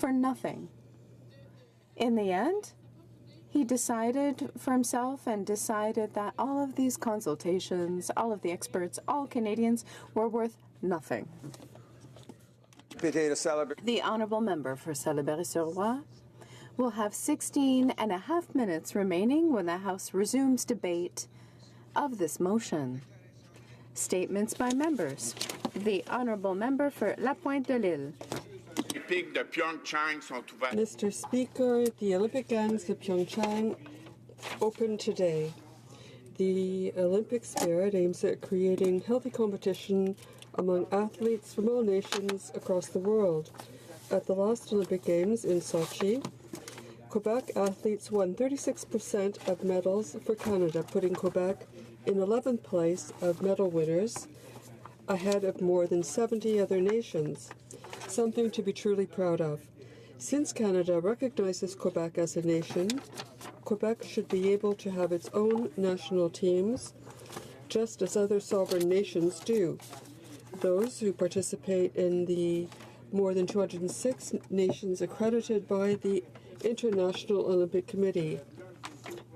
for nothing. In the end, he decided for himself and decided that all of these consultations, all of the experts, all Canadians were worth nothing. The honourable member for Salaberry-sur-Roi will have 16 and a half minutes remaining when the House resumes debate of this motion. Statements by members. The honourable member for La Pointe-de-l'Île. Mr. Speaker, the Olympic Games of Pyeongchang opened today. The Olympic spirit aims at creating healthy competition among athletes from all nations across the world. At the last Olympic Games in Sochi, Quebec athletes won 36% of medals for Canada, putting Quebec in 11th place of medal winners, ahead of more than 70 other nations. Something to be truly proud of. Since Canada recognizes Quebec as a nation, Quebec should be able to have its own national teams, just as other sovereign nations do. Those who participate in the more than 206 nations accredited by the International Olympic Committee.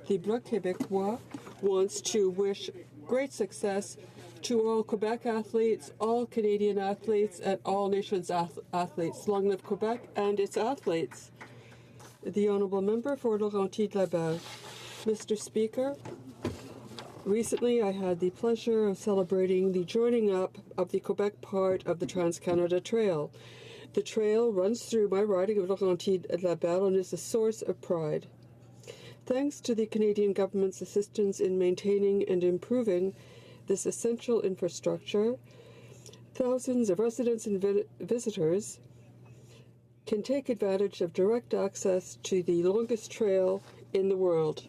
The Bloc Québécois wants to wish great success to all Quebec athletes, all Canadian athletes, and all nations' athletes. Long live Quebec and its athletes. The Honourable Member for Laurentides-Labelle. Mr. Speaker, recently I had the pleasure of celebrating the joining up of the Quebec part of the Trans-Canada Trail. The trail runs through my riding of Laurentides-Labelle and is a source of pride. Thanks to the Canadian government's assistance in maintaining and improving this essential infrastructure, thousands of residents and visitors can take advantage of direct access to the longest trail in the world.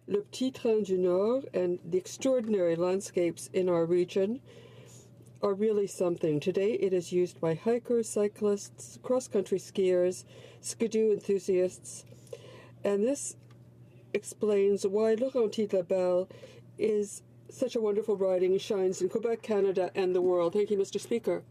Le Petit Train du Nord and the extraordinary landscapes in our region are really something. Today it is used by hikers, cyclists, cross-country skiers, skidoo enthusiasts, and this explains why Laurentides-Labelle is such a wonderful riding shines in Quebec, Canada, and the world. Thank you, Mr. Speaker.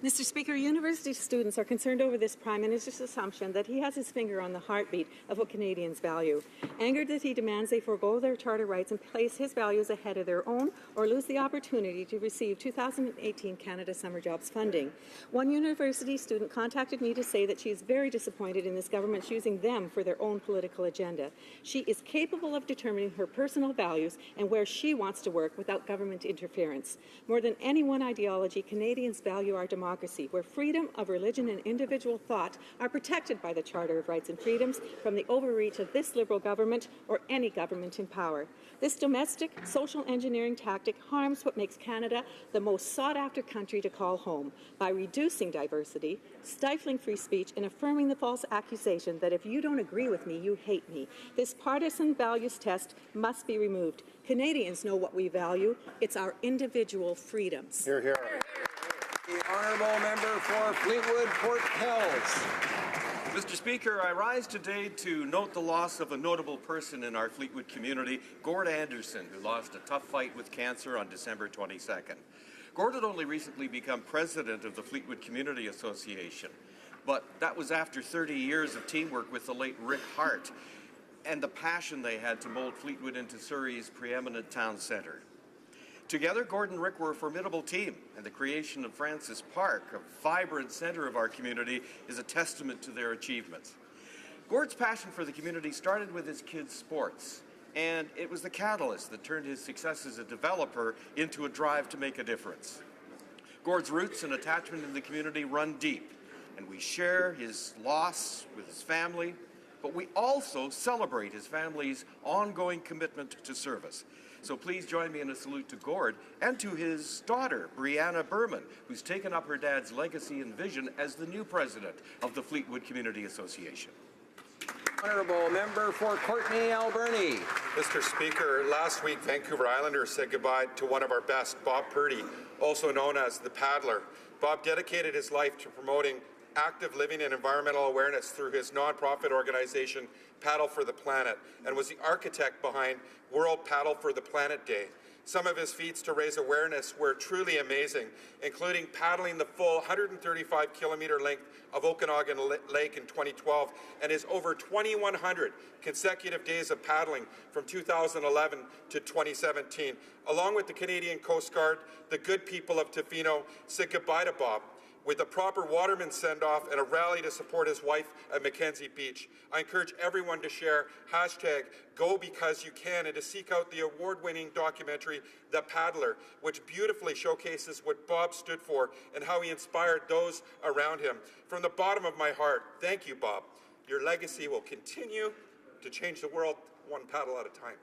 Mr. Speaker, university students are concerned over this Prime Minister's assumption that he has his finger on the heartbeat of what Canadians value. Angered that he demands they forego their charter rights and place his values ahead of their own or lose the opportunity to receive 2018 Canada Summer Jobs funding. One university student contacted me to say that she is very disappointed in this government using them for their own political agenda. She is capable of determining her personal values and where she wants to work without government interference. More than any one ideology, Canadians value our democracy, where freedom of religion and individual thought are protected by the Charter of Rights and Freedoms from the overreach of this Liberal government or any government in power. This domestic social engineering tactic harms what makes Canada the most sought-after country to call home by reducing diversity, stifling free speech, and affirming the false accusation that if you don't agree with me, you hate me. This partisan values test must be removed. Canadians know what we value. It's our individual freedoms. Hear, hear. The honourable member for Fleetwood Port Kells. Mr. Speaker, I rise today to note the loss of a notable person in our Fleetwood community, Gord Anderson, who lost a tough fight with cancer on December 22nd. Gord had only recently become president of the Fleetwood Community Association, but that was after 30 years of teamwork with the late Rick Hart and the passion they had to mold Fleetwood into Surrey's preeminent town centre. Together, Gord and Rick were a formidable team, and the creation of Francis Park, a vibrant centre of our community, is a testament to their achievements. Gord's passion for the community started with his kids' sports, and it was the catalyst that turned his success as a developer into a drive to make a difference. Gord's roots and attachment in the community run deep, and we share his loss with his family, but we also celebrate his family's ongoing commitment to service. So please join me in a salute to Gord and to his daughter, Brianna Berman, who's taken up her dad's legacy and vision as the new president of the Fleetwood Community Association. Honourable member for Courtenay Alberni. Mr. Speaker, last week Vancouver Islanders said goodbye to one of our best, Bob Purdy, also known as the Paddler. Bob dedicated his life to promoting active living and environmental awareness through his nonprofit organization, Paddle for the Planet, and was the architect behind World Paddle for the Planet Day. Some of his feats to raise awareness were truly amazing, including paddling the full 135-kilometer length of Okanagan Lake in 2012 and his over 2,100 consecutive days of paddling from 2011 to 2017. Along with the Canadian Coast Guard, the good people of Tofino said goodbye to Bob with a proper waterman send-off and a rally to support his wife at Mackenzie Beach. I encourage everyone to share #GoBecauseYouCan and to seek out the award-winning documentary, The Paddler, which beautifully showcases what Bob stood for and how he inspired those around him. From the bottom of my heart, thank you, Bob. Your legacy will continue to change the world one paddle at a time.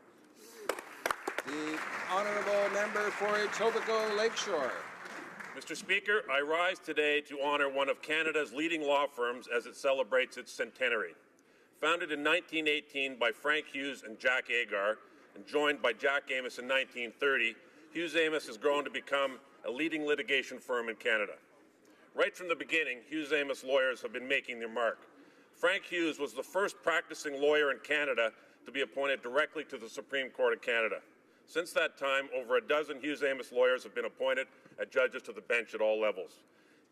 The honourable member for Etobicoke Lakeshore. Mr. Speaker, I rise today to honour one of Canada's leading law firms as it celebrates its centenary. Founded in 1918 by Frank Hughes and Jack Agar, and joined by Jack Amos in 1930, Hughes Amos has grown to become a leading litigation firm in Canada. Right from the beginning, Hughes Amos lawyers have been making their mark. Frank Hughes was the first practicing lawyer in Canada to be appointed directly to the Supreme Court of Canada. Since that time, over a dozen Hughes Amos lawyers have been appointed as judges to the bench at all levels.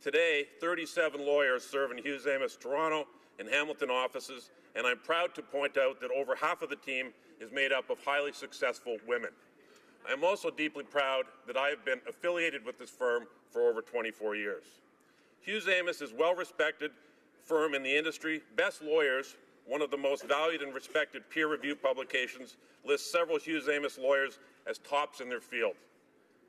Today, 37 lawyers serve in Hughes Amos Toronto and Hamilton offices, and I'm proud to point out that over half of the team is made up of highly successful women. I am also deeply proud that I have been affiliated with this firm for over 24 years. Hughes Amos is a well-respected firm in the industry. Best Lawyers, one of the most valued and respected peer-reviewed publications, lists several Hughes Amos lawyers as tops in their field.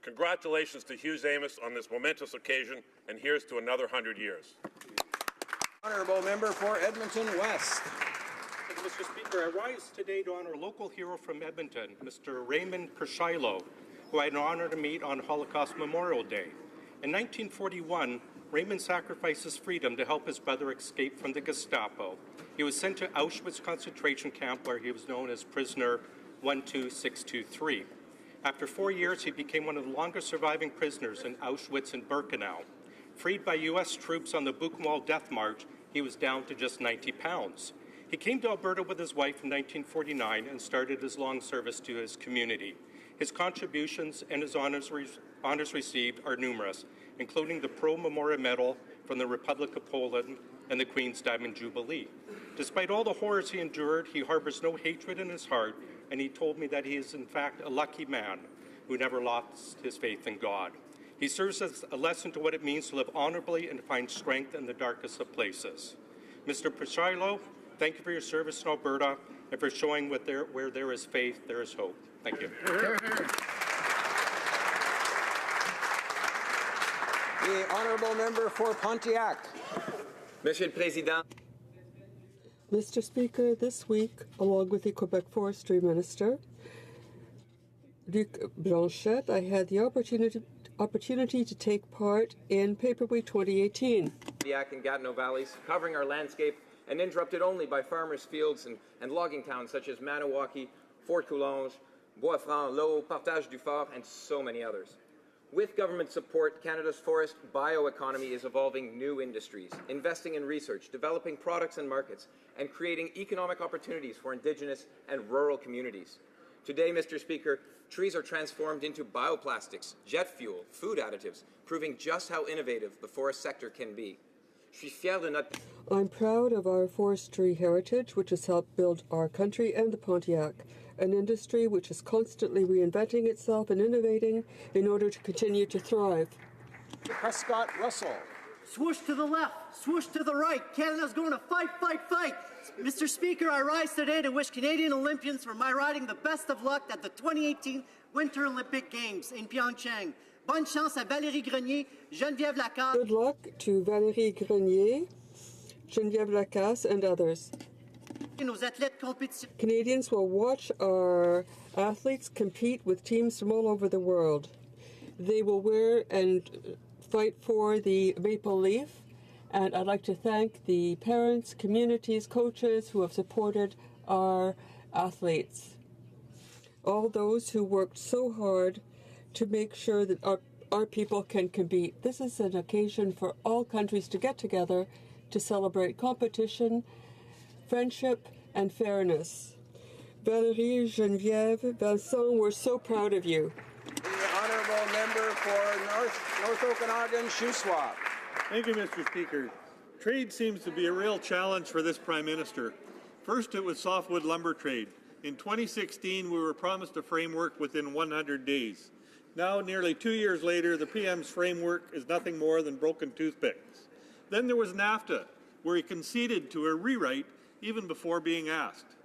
Congratulations to Hughes Amos on this momentous occasion, and here's to another 100 years. Honourable member for Edmonton West. Thank you, Mr. Speaker. I rise today to honour a local hero from Edmonton, Mr. Raymond Persilo, who I had an honour to meet on Holocaust Memorial Day. In 1941, Raymond sacrificed his freedom to help his brother escape from the Gestapo. He was sent to Auschwitz concentration camp, where he was known as prisoner 12623. After 4 years, he became one of the longest surviving prisoners in Auschwitz and Birkenau. Freed by U.S. troops on the Buchenwald Death March, he was down to just 90 pounds. He came to Alberta with his wife in 1949 and started his long service to his community. His contributions and his honors received are numerous, including the Pro Memorial Medal from the Republic of Poland and the Queen's Diamond Jubilee. Despite all the horrors he endured, he harbors no hatred in his heart, and he told me that he is in fact a lucky man who never lost his faith in God. He serves as a lesson to what it means to live honorably and to find strength in the darkest of places. Mr. Persilo, thank you for your service in Alberta and for showing where there is faith, there is hope. Thank you. The honourable member for Pontiac. Monsieur le Président. Mr. Speaker, this week, along with the Quebec Forestry Minister, Luc Blanchette, I had the opportunity to take part in Paper Week 2018. Pontiac and Gatineau valleys, covering our landscape and interrupted only by farmers' fields and logging towns such as Maniwaki, Fort Coulonge, Bois-Franc, L'Eau, Partage du Fort, and so many others. With government support, Canada's forest bioeconomy is evolving new industries, investing in research, developing products and markets, and creating economic opportunities for Indigenous and rural communities. Today, Mr. Speaker, trees are transformed into bioplastics, jet fuel, food additives, proving just how innovative the forest sector can be. I'm proud of our forestry heritage, which has helped build our country and the Pontiac, an industry which is constantly reinventing itself and innovating in order to continue to thrive. Prescott Russell. Swoosh to the left, swoosh to the right. Canada's going to fight, fight, fight. Mr. Speaker, I rise today to wish Canadian Olympians from my riding the best of luck at the 2018 Winter Olympic Games in Pyeongchang. Bonne chance à Valérie Grenier, Geneviève Lacasse. Good luck to Valérie Grenier, Geneviève Lacasse, and others. Canadians will watch our athletes compete with teams from all over the world. They will wear and fight for the maple leaf, and I'd like to thank the parents, communities, coaches who have supported our athletes. All those who worked so hard to make sure that our people can compete. This is an occasion for all countries to get together to celebrate competition, friendship, and fairness. Valérie, Geneviève, Vincent, we're so proud of you. North Okanagan Shuswap. Thank you, Mr. Speaker. Trade seems to be a real challenge for this Prime Minister. First, it was softwood lumber trade. In 2016, we were promised a framework within 100 days. Now, nearly 2 years later, the PM's framework is nothing more than broken toothpicks. Then there was NAFTA, where he conceded to a rewrite even before being asked.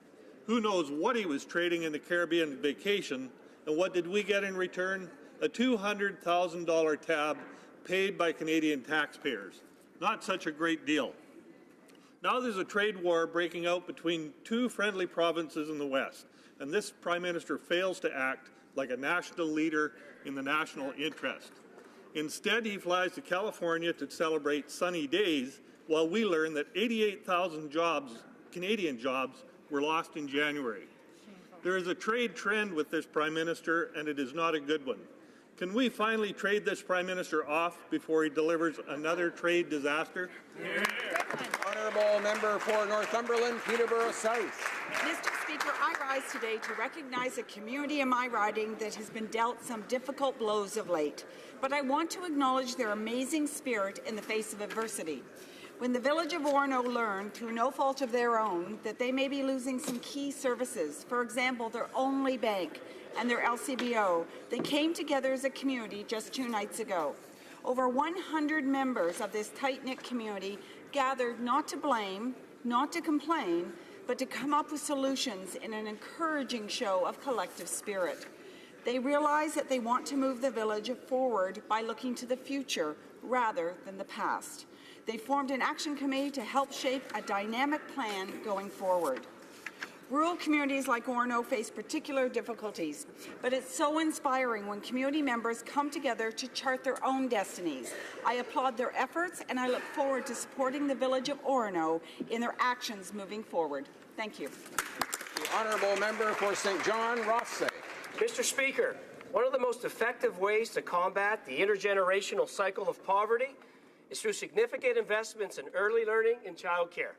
Who knows what he was trading in the Caribbean vacation, and what did we get in return? A $200,000 tab paid by Canadian taxpayers. Not such a great deal. Now there's a trade war breaking out between two friendly provinces in the West, and this Prime Minister fails to act like a national leader in the national interest. Instead, he flies to California to celebrate sunny days while we learn that 88,000 jobs, Canadian jobs, were lost in January. There is a trade trend with this Prime Minister, and it is not a good one. Can we finally trade this Prime Minister off before he delivers another trade disaster? Yeah. Honourable member for Northumberland, Peterborough South. Mr. Speaker, I rise today to recognize a community in my riding that has been dealt some difficult blows of late. But I want to acknowledge their amazing spirit in the face of adversity. When the village of Orono learned, through no fault of their own, that they may be losing some key services, for example, their only bank and their LCBO, they came together as a community just 2 nights ago. Over 100 members of this tight-knit community gathered not to blame, not to complain, but to come up with solutions in an encouraging show of collective spirit. They realize that they want to move the village forward by looking to the future rather than the past. They formed an action committee to help shape a dynamic plan going forward. Rural communities like Orono face particular difficulties, but it's so inspiring when community members come together to chart their own destinies. I applaud their efforts, and I look forward to supporting the village of Orono in their actions moving forward. Thank you. The honourable member for St. John, Rothsay. Mr. Speaker, one of the most effective ways to combat the intergenerational cycle of poverty is through significant investments in early learning and childcare.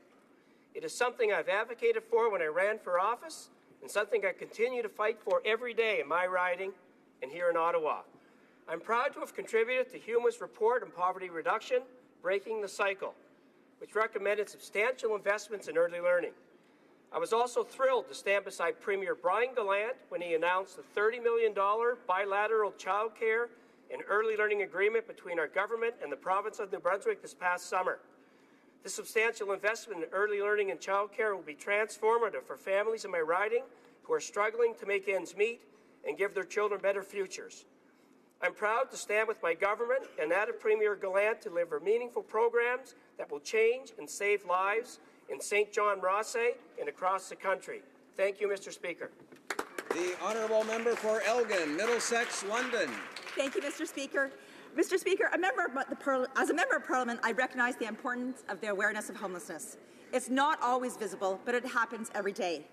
It is something I've advocated for when I ran for office and something I continue to fight for every day in my riding and here in Ottawa. I'm proud to have contributed to HUMA's report on poverty reduction, Breaking the Cycle, which recommended substantial investments in early learning. I was also thrilled to stand beside Premier Brian Gallant when he announced the $30 million bilateral childcare and early learning agreement between our government and the province of New Brunswick this past summer. This substantial investment in early learning and childcare will be transformative for families in my riding who are struggling to make ends meet and give their children better futures. I'm proud to stand with my government and that of Premier Gallant to deliver meaningful programs that will change and save lives in St. John, Rothsay, and across the country. Thank you, Mr. Speaker. The honourable member for Elgin, Middlesex, London. Thank you, Mr. Speaker. Mr. Speaker, as a member of Parliament, I recognize the importance of the awareness of homelessness. It's not always visible, but it happens every day.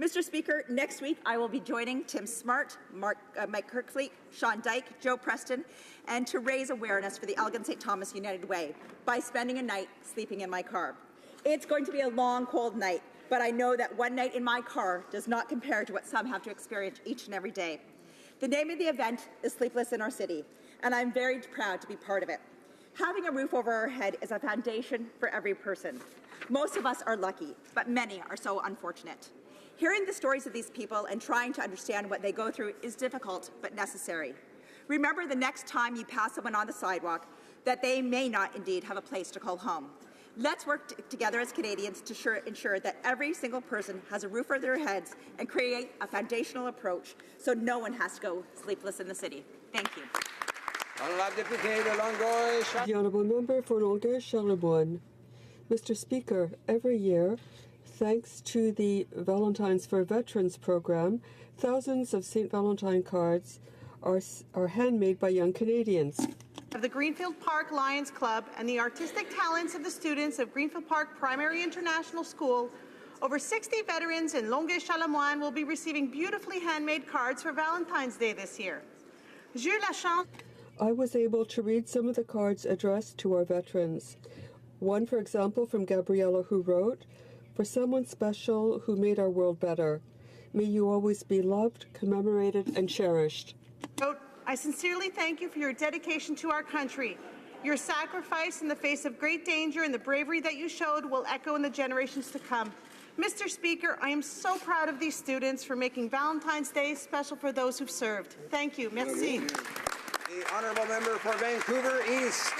Mr. Speaker, next week I will be joining Tim Smart, Mike Kirkfleet, Sean Dyke, Joe Preston, and to raise awareness for the Elgin St. Thomas United Way by spending a night sleeping in my car. It's going to be a long, cold night, but I know that one night in my car does not compare to what some have to experience each and every day. The name of the event is Sleepless in Our City, and I'm very proud to be part of it. Having a roof over our head is a foundation for every person. Most of us are lucky, but many are so unfortunate. Hearing the stories of these people and trying to understand what they go through is difficult but necessary. Remember the next time you pass someone on the sidewalk that they may not indeed have a place to call home. Let's work together as Canadians to ensure that every single person has a roof over their heads and create a foundational approach so no one has to go sleepless in the city. Thank you. The honourable member for Longueuil-Charlebourne. Mr. Speaker, every year, thanks to the Valentine's for Veterans program, thousands of St. Valentine cards are handmade by young Canadians. Of the Greenfield Park Lions Club and the artistic talents of the students of Greenfield Park Primary International School, over 60 veterans in Longueuil-Charlebourne will be receiving beautifully handmade cards for Valentine's Day this year. J'ai eu la chance. I was able to read some of the cards addressed to our veterans. One, for example, from Gabriella, who wrote, "For someone special who made our world better. May you always be loved, commemorated, and cherished." I sincerely thank you for your dedication to our country. Your sacrifice in the face of great danger and the bravery that you showed will echo in the generations to come. Mr. Speaker, I am so proud of these students for making Valentine's Day special for those who've served. Thank you. Merci. The honourable member for Vancouver East.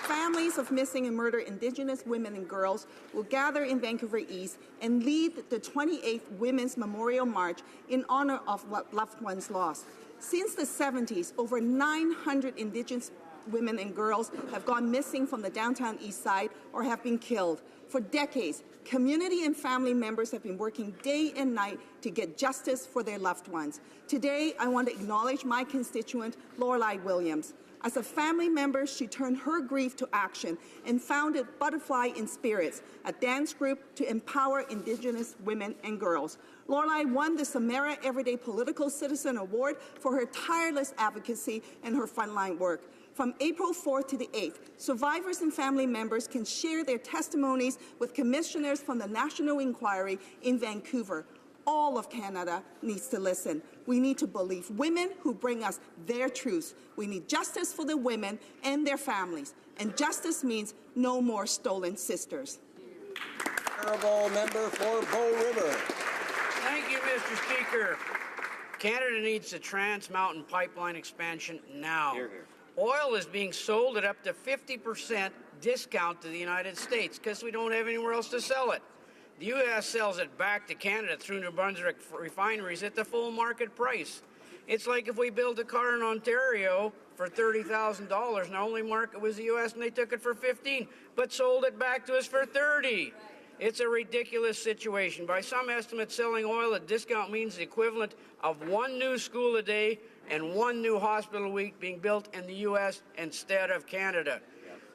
Families of missing and murdered Indigenous women and girls will gather in Vancouver East and lead the 28th Women's Memorial March in honor of loved ones lost. Since the 70s, over 900 Indigenous women and girls have gone missing from the downtown east side or have been killed. For decades, community and family members have been working day and night to get justice for their loved ones. Today, I want to acknowledge my constituent, Lorelei Williams. As a family member, she turned her grief to action and founded Butterfly in Spirits, a dance group to empower Indigenous women and girls. Lorelei won the Samara Everyday Political Citizen Award for her tireless advocacy and her frontline work. From April 4th to the 8th, survivors and family members can share their testimonies with commissioners from the National Inquiry in Vancouver. All of Canada needs to listen. We need to believe women who bring us their truths. We need justice for the women and their families. And justice means no more stolen sisters. Honourable member for Bow River. Thank you, Mr. Speaker. Canada needs the Trans Mountain Pipeline expansion now. Hear, hear. Oil is being sold at up to 50% discount to the United States because we don't have anywhere else to sell it. The U.S. sells it back to Canada through New Brunswick refineries at the full market price. It's like if we built a car in Ontario for $30,000 and our only market was the U.S. and they took it for $15,000 but sold it back to us for $30,000. It's a ridiculous situation. By some estimates, selling oil at discount means the equivalent of one new school a day and one new hospital a week being built in the U.S. instead of Canada.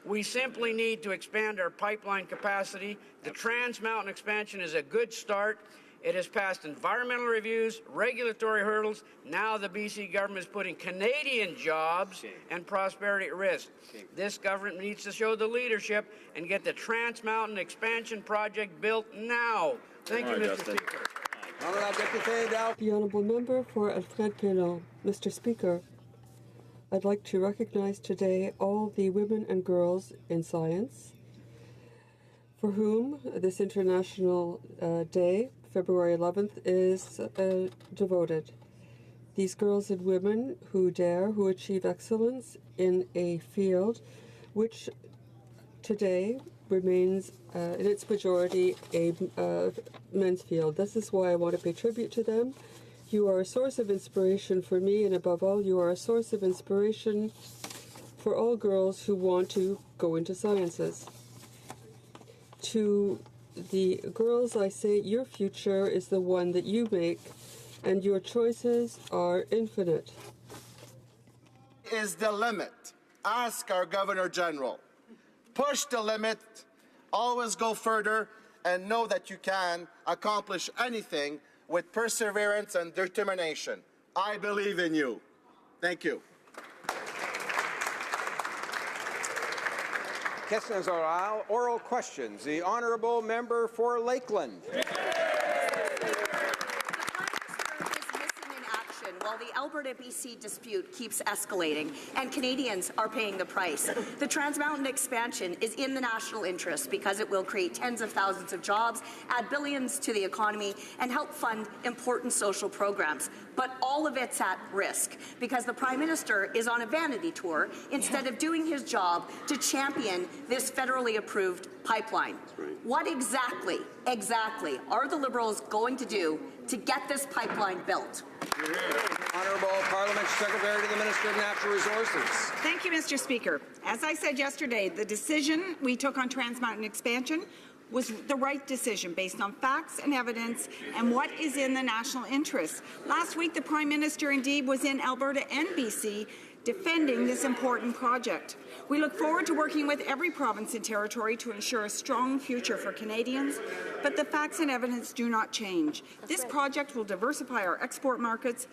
We simply need to expand our pipeline capacity. The Trans Mountain expansion is a good start. It has passed environmental reviews, regulatory hurdles. Now the BC government is putting Canadian jobs and prosperity at risk. This government needs to show the leadership and get the Trans Mountain expansion project built now. Thank you, Mr. Speaker. The honourable member for Alfred Pelon. Mr. Speaker, I'd like to recognize today all the women and girls in science for whom this International Day, February 11th, is devoted. These girls and women who dare, who achieve excellence in a field which today remains in its majority a men's field. This is why I want to pay tribute to them. You are a source of inspiration for me, and above all, you are a source of inspiration for all girls who want to go into sciences. To the girls, I say, your future is the one that you make, and your choices are infinite. Is the limit? Ask our Governor General. Push the limit, always go further, and know that you can accomplish anything with perseverance and determination. I believe in you. Thank you. Questions orales, oral questions. The honourable member for Lakeland. While the Alberta-BC dispute keeps escalating and Canadians are paying the price. The Trans Mountain expansion is in the national interest because it will create tens of thousands of jobs, add billions to the economy, and help fund important social programs. But all of it's at risk because the Prime Minister is on a vanity tour instead of doing his job to champion this federally approved pipeline. What exactly are the Liberals going to do to get this pipeline built? Honourable Parliament Secretary to the Minister of Natural Resources. Thank you, Mr. Speaker. As I said yesterday, the decision we took on Trans Mountain expansion was the right decision based on facts and evidence and what is in the national interest. Last week, the Prime Minister indeed was in Alberta and BC defending this important project. We look forward to working with every province and territory to ensure a strong future for Canadians, but the facts and evidence do not change. This project will diversify our export markets,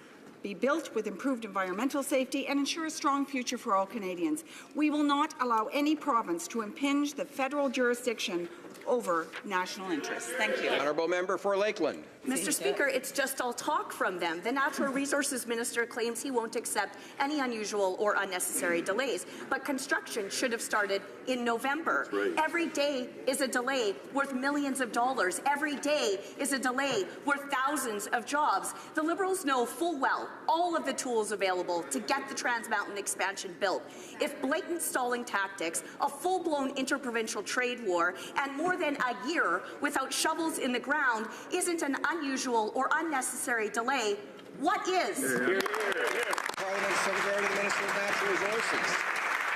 be built with improved environmental safety, and ensure a strong future for all Canadians. We will not allow any province to impinge the federal jurisdiction over national interests. Thank you. Honourable member for Lakeland. Mr. Speaker, it's just all talk from them. The Natural Resources Minister claims he won't accept any unusual or unnecessary delays, but construction should have started in November. Right. Every day is a delay worth millions of dollars. Every day is a delay worth thousands of jobs. The Liberals know full well all of the tools available to get the Trans Mountain expansion built. If blatant stalling tactics, a full-blown interprovincial trade war, and more than a year without shovels in the ground isn't an unusual or unnecessary delay, what is? Parliament Secretary to the Minister of Natural Resources.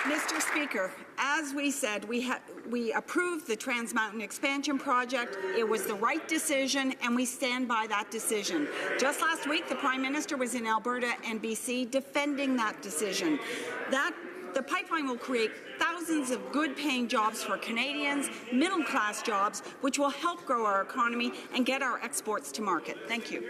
Mr. Speaker, as we said, we approved the Trans Mountain expansion project. It was the right decision, and we stand by that decision. Just last week, the Prime Minister was in Alberta and BC defending that decision. The pipeline will create thousands of good-paying jobs for Canadians, middle-class jobs, which will help grow our economy and get our exports to market. Thank you.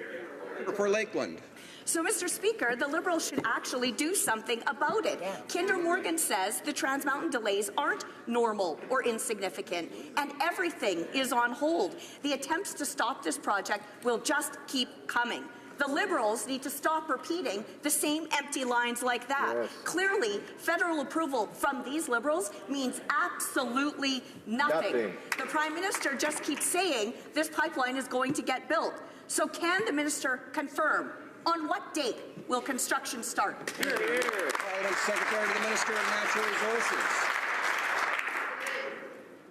For Lakeland. So, Mr. Speaker, the Liberals should actually do something about it. Kinder Morgan says the Trans Mountain delays aren't normal or insignificant, and everything is on hold. The attempts to stop this project will just keep coming. The Liberals need to stop repeating the same empty lines like that. Yes. Clearly, federal approval from these Liberals means absolutely nothing. The Prime Minister just keeps saying this pipeline is going to get built. So can the Minister confirm on what date will construction start? Parliament Secretary to the Minister of Natural Resources.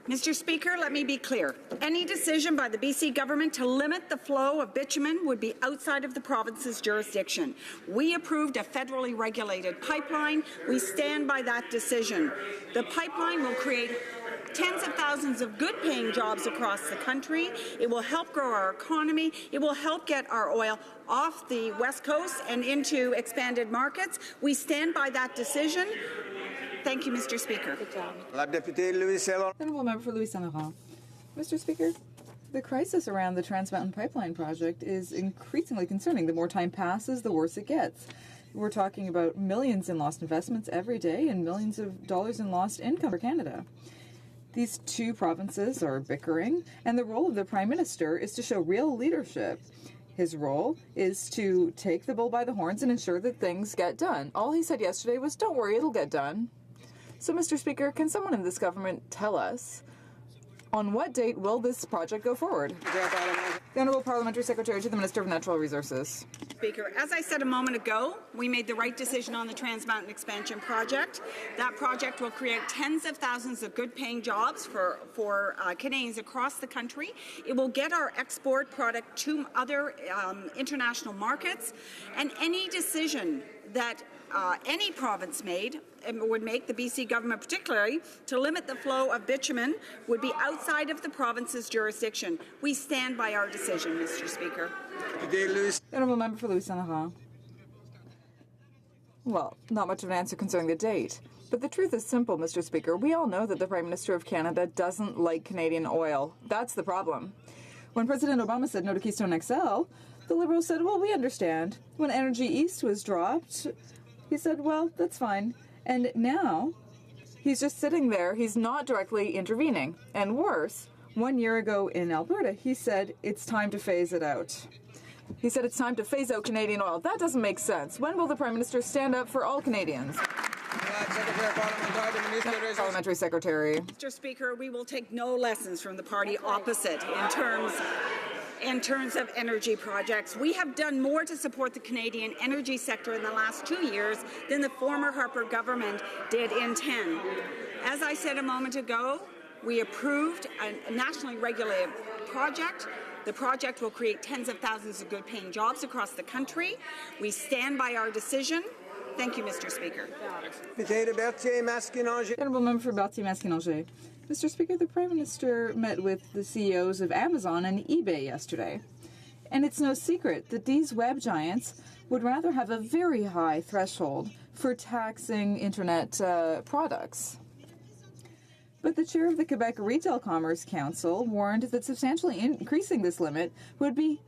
Mr. Speaker, let me be clear. Any decision by the BC government to limit the flow of bitumen would be outside of the province's jurisdiction. We approved a federally regulated pipeline. We stand by that decision. The pipeline will create tens of thousands of good-paying jobs across the country. It will help grow our economy. It will help get our oil off the West Coast and into expanded markets. We stand by that decision. Thank you, Mr. Speaker. Honourable member for Louis Saint-Laurent. Mr. Speaker, the crisis around the Trans Mountain Pipeline project is increasingly concerning. The more time passes, the worse it gets. We're talking about millions in lost investments every day and millions of dollars in lost income for Canada. These two provinces are bickering, and the role of the Prime Minister is to show real leadership. His role is to take the bull by the horns and ensure that things get done. All he said yesterday was, don't worry, it'll get done. So, Mr. Speaker, can someone in this government tell us on what date will this project go forward? The Honourable Parliamentary Secretary to the Minister of Natural Resources. Speaker, as I said a moment ago, we made the right decision on the Trans Mountain expansion project. That project will create tens of thousands of good-paying jobs for Canadians across the country. It will get our export product to other international markets, and any decision that any province would make, the BC government particularly, to limit the flow of bitumen would be outside of the province's jurisdiction. We stand by our decision, Mr. Speaker. Honourable member for Louis Saint-Laurent. Well, not much of an answer concerning the date. But the truth is simple, Mr. Speaker. We all know that the Prime Minister of Canada doesn't like Canadian oil. That's the problem. When President Obama said no to Keystone XL, the Liberals said, well, we understand. When Energy East was dropped, he said, well, that's fine. And now, he's just sitting there. He's not directly intervening. And worse, 1 year ago in Alberta, he said it's time to phase it out. He said it's time to phase out Canadian oil. That doesn't make sense. When will the Prime Minister stand up for all Canadians? Parliamentary Secretary. Mr. Speaker, we will take no lessons from the party opposite in terms of energy projects. We have done more to support the Canadian energy sector in the last 2 years than the former Harper government did in 10. As I said a moment ago, we approved a nationally regulated project. The project will create tens of thousands of good-paying jobs across the country. We stand by our decision. Thank you, Mr. Speaker. Honourable member for Berthier-Masquinongé. Mr. Speaker, the Prime Minister met with the CEOs of Amazon and eBay yesterday. And it's no secret that these web giants would rather have a very high threshold for taxing Internet products. But the chair of the Quebec Retail Commerce Council warned that substantially increasing this limit would be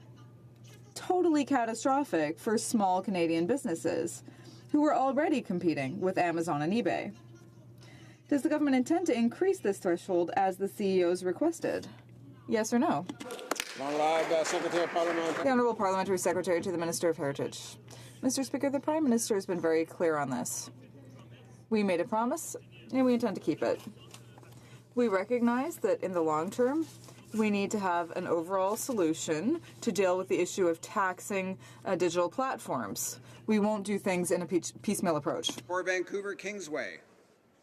totally catastrophic for small Canadian businesses who were already competing with Amazon and eBay. Does the government intend to increase this threshold as the CEOs requested? Yes or no? Secretary of Parliament. The Honourable Parliamentary Secretary to the Minister of Heritage. Mr. Speaker, the Prime Minister has been very clear on this. We made a promise, and we intend to keep it. We recognize that in the long term, we need to have an overall solution to deal with the issue of taxing digital platforms. We won't do things in a piecemeal approach. For Vancouver Kingsway.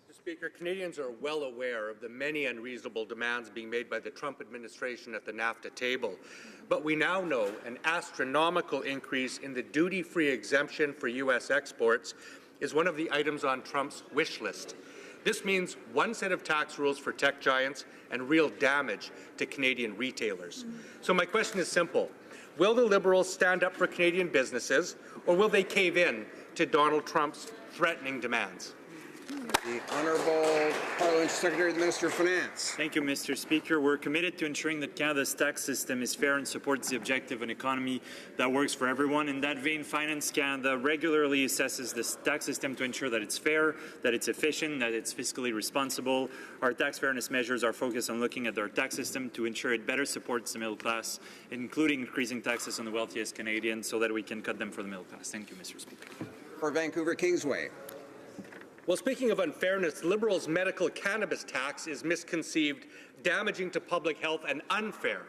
Mr. Speaker, Canadians are well aware of the many unreasonable demands being made by the Trump administration at the NAFTA table. But we now know an astronomical increase in the duty-free exemption for U.S. exports is one of the items on Trump's wish list. This means one set of tax rules for tech giants and real damage to Canadian retailers. So my question is simple. Will the Liberals stand up for Canadian businesses, or will they cave in to Donald Trump's threatening demands? The Honourable Parliamentary Secretary to the Minister of Finance. Thank you, Mr. Speaker. We're committed to ensuring that Canada's tax system is fair and supports the objective of an economy that works for everyone. In that vein, Finance Canada regularly assesses this tax system to ensure that it's fair, that it's efficient, that it's fiscally responsible. Our tax fairness measures are focused on looking at our tax system to ensure it better supports the middle class, including increasing taxes on the wealthiest Canadians so that we can cut them for the middle class. Thank you, Mr. Speaker. For Vancouver Kingsway. Well, speaking of unfairness, Liberals' medical cannabis tax is misconceived, damaging to public health, and unfair.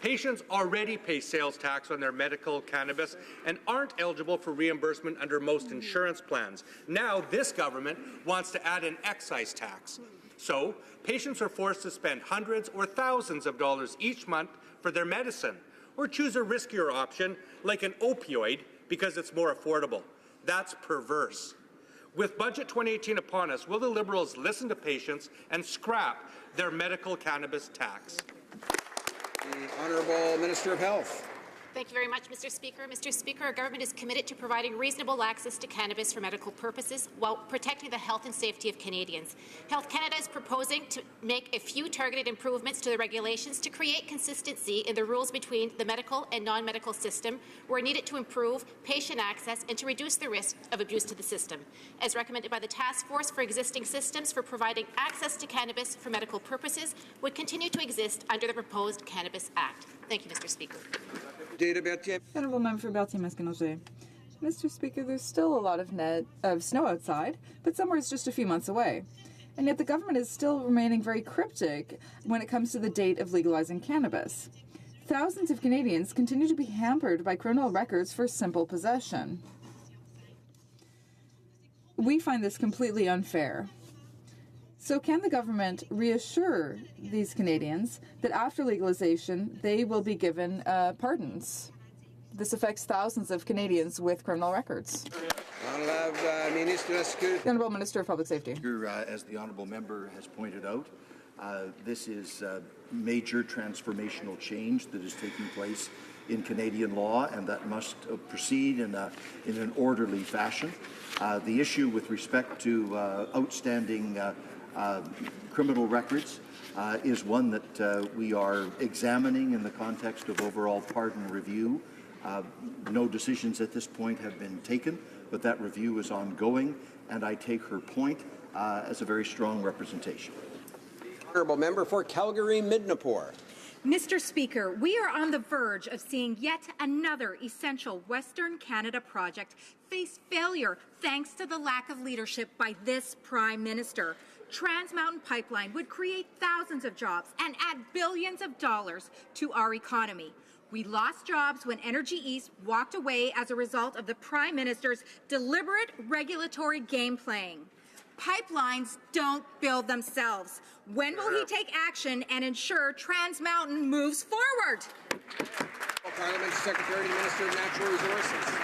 Patients already pay sales tax on their medical cannabis and aren't eligible for reimbursement under most insurance plans. Now, this government wants to add an excise tax. So, patients are forced to spend hundreds or thousands of dollars each month for their medicine, or choose a riskier option like an opioid because it's more affordable. That's perverse. With Budget 2018 upon us, will the Liberals listen to patients and scrap their medical cannabis tax? The Honourable Minister of Health. Thank you very much, Mr. Speaker. Mr. Speaker, our government is committed to providing reasonable access to cannabis for medical purposes while protecting the health and safety of Canadians. Health Canada is proposing to make a few targeted improvements to the regulations to create consistency in the rules between the medical and non-medical system where needed to improve patient access and to reduce the risk of abuse to the system. As recommended by the Task Force for Existing Systems for Providing Access to Cannabis for Medical Purposes would continue to exist under the proposed Cannabis Act. Thank you, Mr. Speaker. Honourable Member for Berthier-Masconnauget. Mr. Speaker, there's still a lot of snow outside, but summer is just a few months away. And yet the government is still remaining very cryptic when it comes to the date of legalizing cannabis. Thousands of Canadians continue to be hampered by criminal records for simple possession. We find this completely unfair. So can the government reassure these Canadians that after legalization they will be given pardons? This affects thousands of Canadians with criminal records. The Honourable Minister of Public Safety. As the Honourable Member has pointed out, this is a major transformational change that is taking place in Canadian law, and that must proceed in an orderly fashion. The issue with respect to outstanding criminal records is one that we are examining in the context of overall pardon review. No decisions at this point have been taken, but that review is ongoing, and I take her point as a very strong representation. Honourable Member for Calgary-Midnapore. Mr. Speaker, we are on the verge of seeing yet another essential Western Canada project face failure thanks to the lack of leadership by this Prime Minister. Trans Mountain Pipeline would create thousands of jobs and add billions of dollars to our economy. We lost jobs when Energy East walked away as a result of the Prime Minister's deliberate regulatory game playing. Pipelines don't build themselves. When will he take action and ensure Trans Mountain moves forward? Parliament Secretary to the Minister of Natural Resources.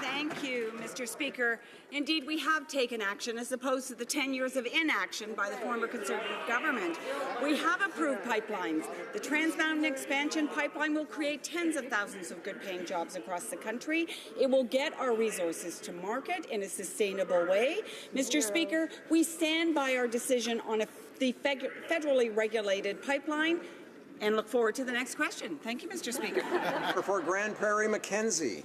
Thank you, Mr. Speaker. Indeed, we have taken action as opposed to the 10 years of inaction by the former Conservative government. We have approved pipelines. The Trans Mountain Expansion Pipeline will create tens of thousands of good-paying jobs across the country. It will get our resources to market in a sustainable way. Mr. Speaker, we stand by our decision on the federally regulated pipeline and look forward to the next question. Thank you, Mr. Speaker. For Grand Prairie, Mackenzie.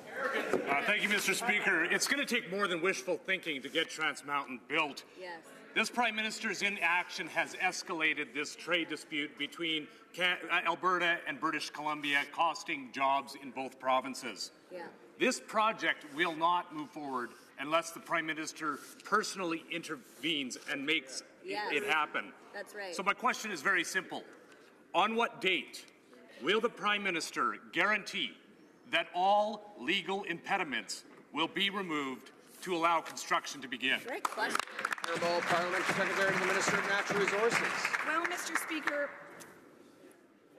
Thank you, Mr. Speaker. It's going to take more than wishful thinking to get Trans Mountain built. Yes. This Prime Minister's inaction has escalated this trade dispute between Alberta and British Columbia, costing jobs in both provinces. Yeah. This project will not move forward unless the Prime Minister personally intervenes and makes it happen. That's right. So my question is very simple. On what date will the Prime Minister guarantee that all legal impediments will be removed to allow construction to begin? Great question. Honourable Parliamentary Secretary to the Minister of Natural Resources. Well, Mr. Speaker,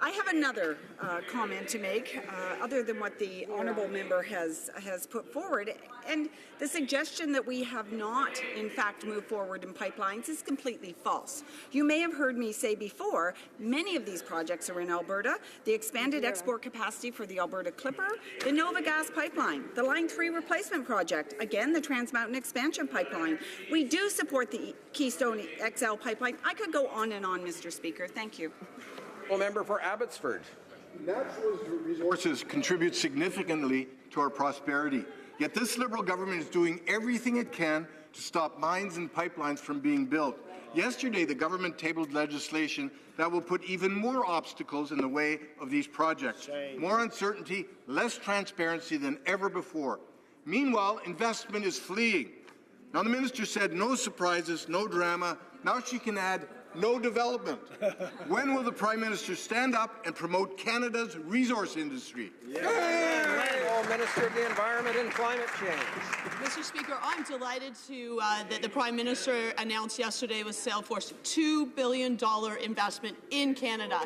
I have another comment to make, other than what the honourable member has put forward. And the suggestion that we have not, in fact, moved forward in pipelines is completely false. You may have heard me say before, many of these projects are in Alberta. The expanded export capacity for the Alberta Clipper, the Nova Gas Pipeline, the Line 3 replacement project, again, the Trans Mountain Expansion Pipeline. We do support the Keystone XL pipeline. I could go on and on, Mr. Speaker. Thank you. Member for Abbotsford. Natural resources contribute significantly to our prosperity. Yet this Liberal government is doing everything it can to stop mines and pipelines from being built. Yesterday, the government tabled legislation that will put even more obstacles in the way of these projects. More uncertainty, less transparency than ever before. Meanwhile, investment is fleeing. Now, the minister said no surprises, no drama. Now she can add no development. When will the Prime Minister stand up and promote Canada's resource industry? Minister of the Environment and Climate Change. Mr. Speaker, I'm delighted to that the Prime Minister announced yesterday with Salesforce $2 billion investment in Canada.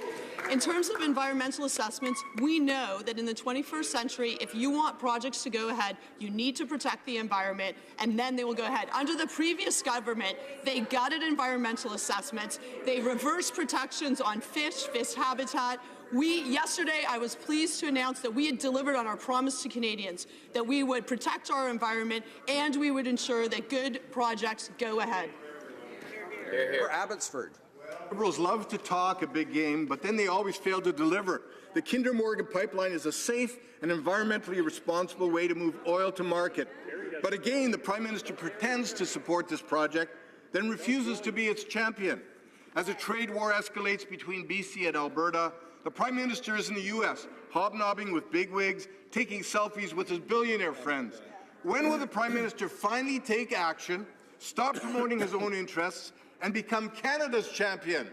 In terms of environmental assessments, we know that in the 21st century, if you want projects to go ahead, you need to protect the environment, and then they will go ahead. Under the previous government, they gutted environmental assessments. They reversed protections on fish habitat. Yesterday, I was pleased to announce that we had delivered on our promise to Canadians, that we would protect our environment and we would ensure that good projects go ahead. For Abbotsford. Liberals love to talk a big game, but then they always fail to deliver. The Kinder Morgan pipeline is a safe and environmentally responsible way to move oil to market. But again, the Prime Minister pretends to support this project, then refuses to be its champion. As a trade war escalates between BC and Alberta, the Prime Minister is in the U.S., hobnobbing with bigwigs, taking selfies with his billionaire friends. When will the Prime Minister finally take action, stop promoting his own interests, and become Canada's champion?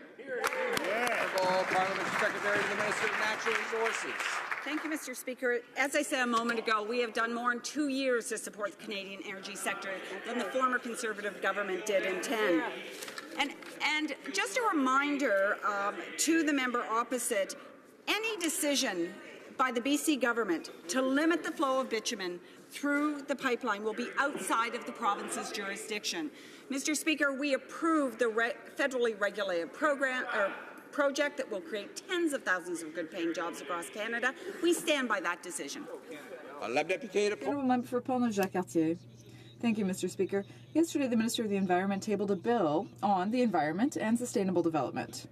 Parliamentary Secretary to the Minister of Natural Resources. Thank you, Mr. Speaker. As I said a moment ago, we have done more in 2 years to support the Canadian energy sector than the former Conservative government did in 10. And just a reminder to the member opposite, any decision by the BC government to limit the flow of bitumen through the pipeline will be outside of the province's jurisdiction. Mr. Speaker, we approved the federally regulated project that will create tens of thousands of good-paying jobs across Canada. We stand by that decision. Honourable Member for Portneuf-Jacques-Cartier. Thank you, Mr. Speaker. Yesterday, the Minister of the Environment tabled a bill on the environment and sustainable development.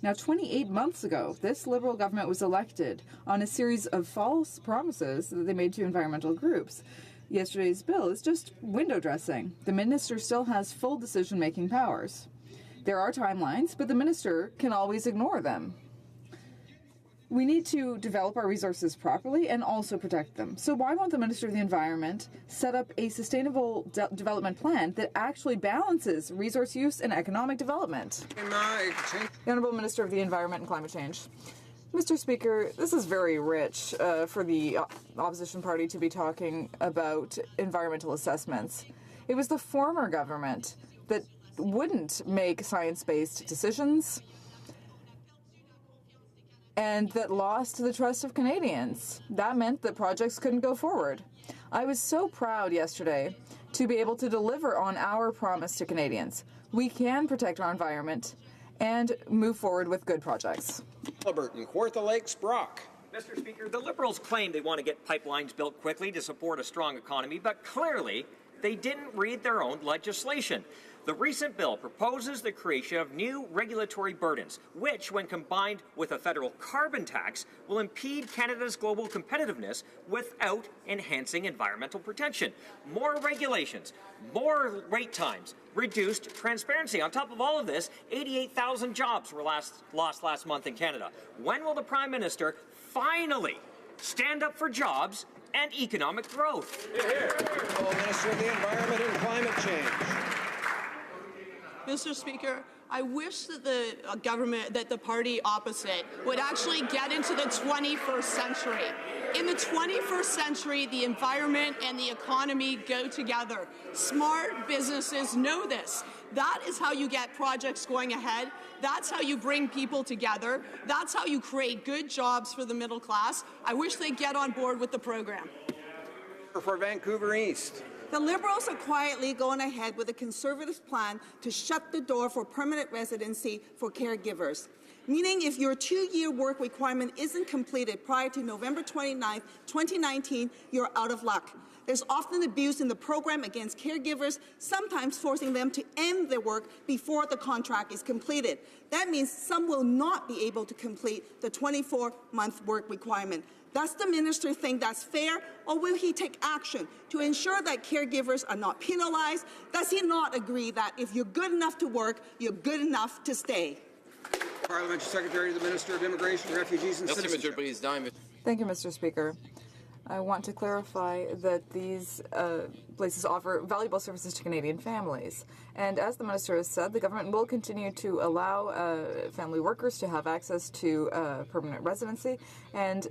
Now, 28 months ago, this Liberal government was elected on a series of false promises that they made to environmental groups. Yesterday's bill is just window dressing. The Minister still has full decision-making powers. There are timelines, but the Minister can always ignore them. We need to develop our resources properly and also protect them. So why won't the Minister of the Environment set up a sustainable development plan that actually balances resource use and economic development? The Honourable Minister of the Environment and Climate Change. Mr. Speaker, this is very rich for the opposition party to be talking about environmental assessments. It was the former government that wouldn't make science-based decisions and that lost the trust of Canadians. That meant that projects couldn't go forward. I was so proud yesterday to be able to deliver on our promise to Canadians. We can protect our environment and move forward with good projects. Albertan, Kawartha Lakes, Brock. Mr. Speaker, the Liberals claim they want to get pipelines built quickly to support a strong economy, but clearly they didn't read their own legislation. The recent bill proposes the creation of new regulatory burdens, which, when combined with a federal carbon tax, will impede Canada's global competitiveness without enhancing environmental protection. More regulations, more wait times, reduced transparency. On top of all of this, 88,000 jobs were lost last month in Canada. When will the Prime Minister finally stand up for jobs and economic growth? Minister of the Environment and Climate Change. Mr. Speaker, I wish that the government, that the party opposite, would actually get into the 21st century. In the 21st century, the environment and the economy go together. Smart businesses know this. That is how you get projects going ahead. That's how you bring people together. That's how you create good jobs for the middle class. I wish they'd get on board with the program. For Vancouver East. The Liberals are quietly going ahead with a Conservative plan to shut the door for permanent residency for caregivers, meaning if your 2-year work requirement isn't completed prior to November 29, 2019, you're out of luck. There's often abuse in the program against caregivers, sometimes forcing them to end their work before the contract is completed. That means some will not be able to complete the 24-month work requirement. Does the minister think that's fair, or will he take action to ensure that caregivers are not penalized? Does he not agree that if you're good enough to work, you're good enough to stay? Parliamentary Secretary to the Minister of Immigration, Refugees and Citizenship. Thank you, Mr. Speaker. I want to clarify that these places offer valuable services to Canadian families. And as the Minister has said, the government will continue to allow family workers to have access to permanent residency. And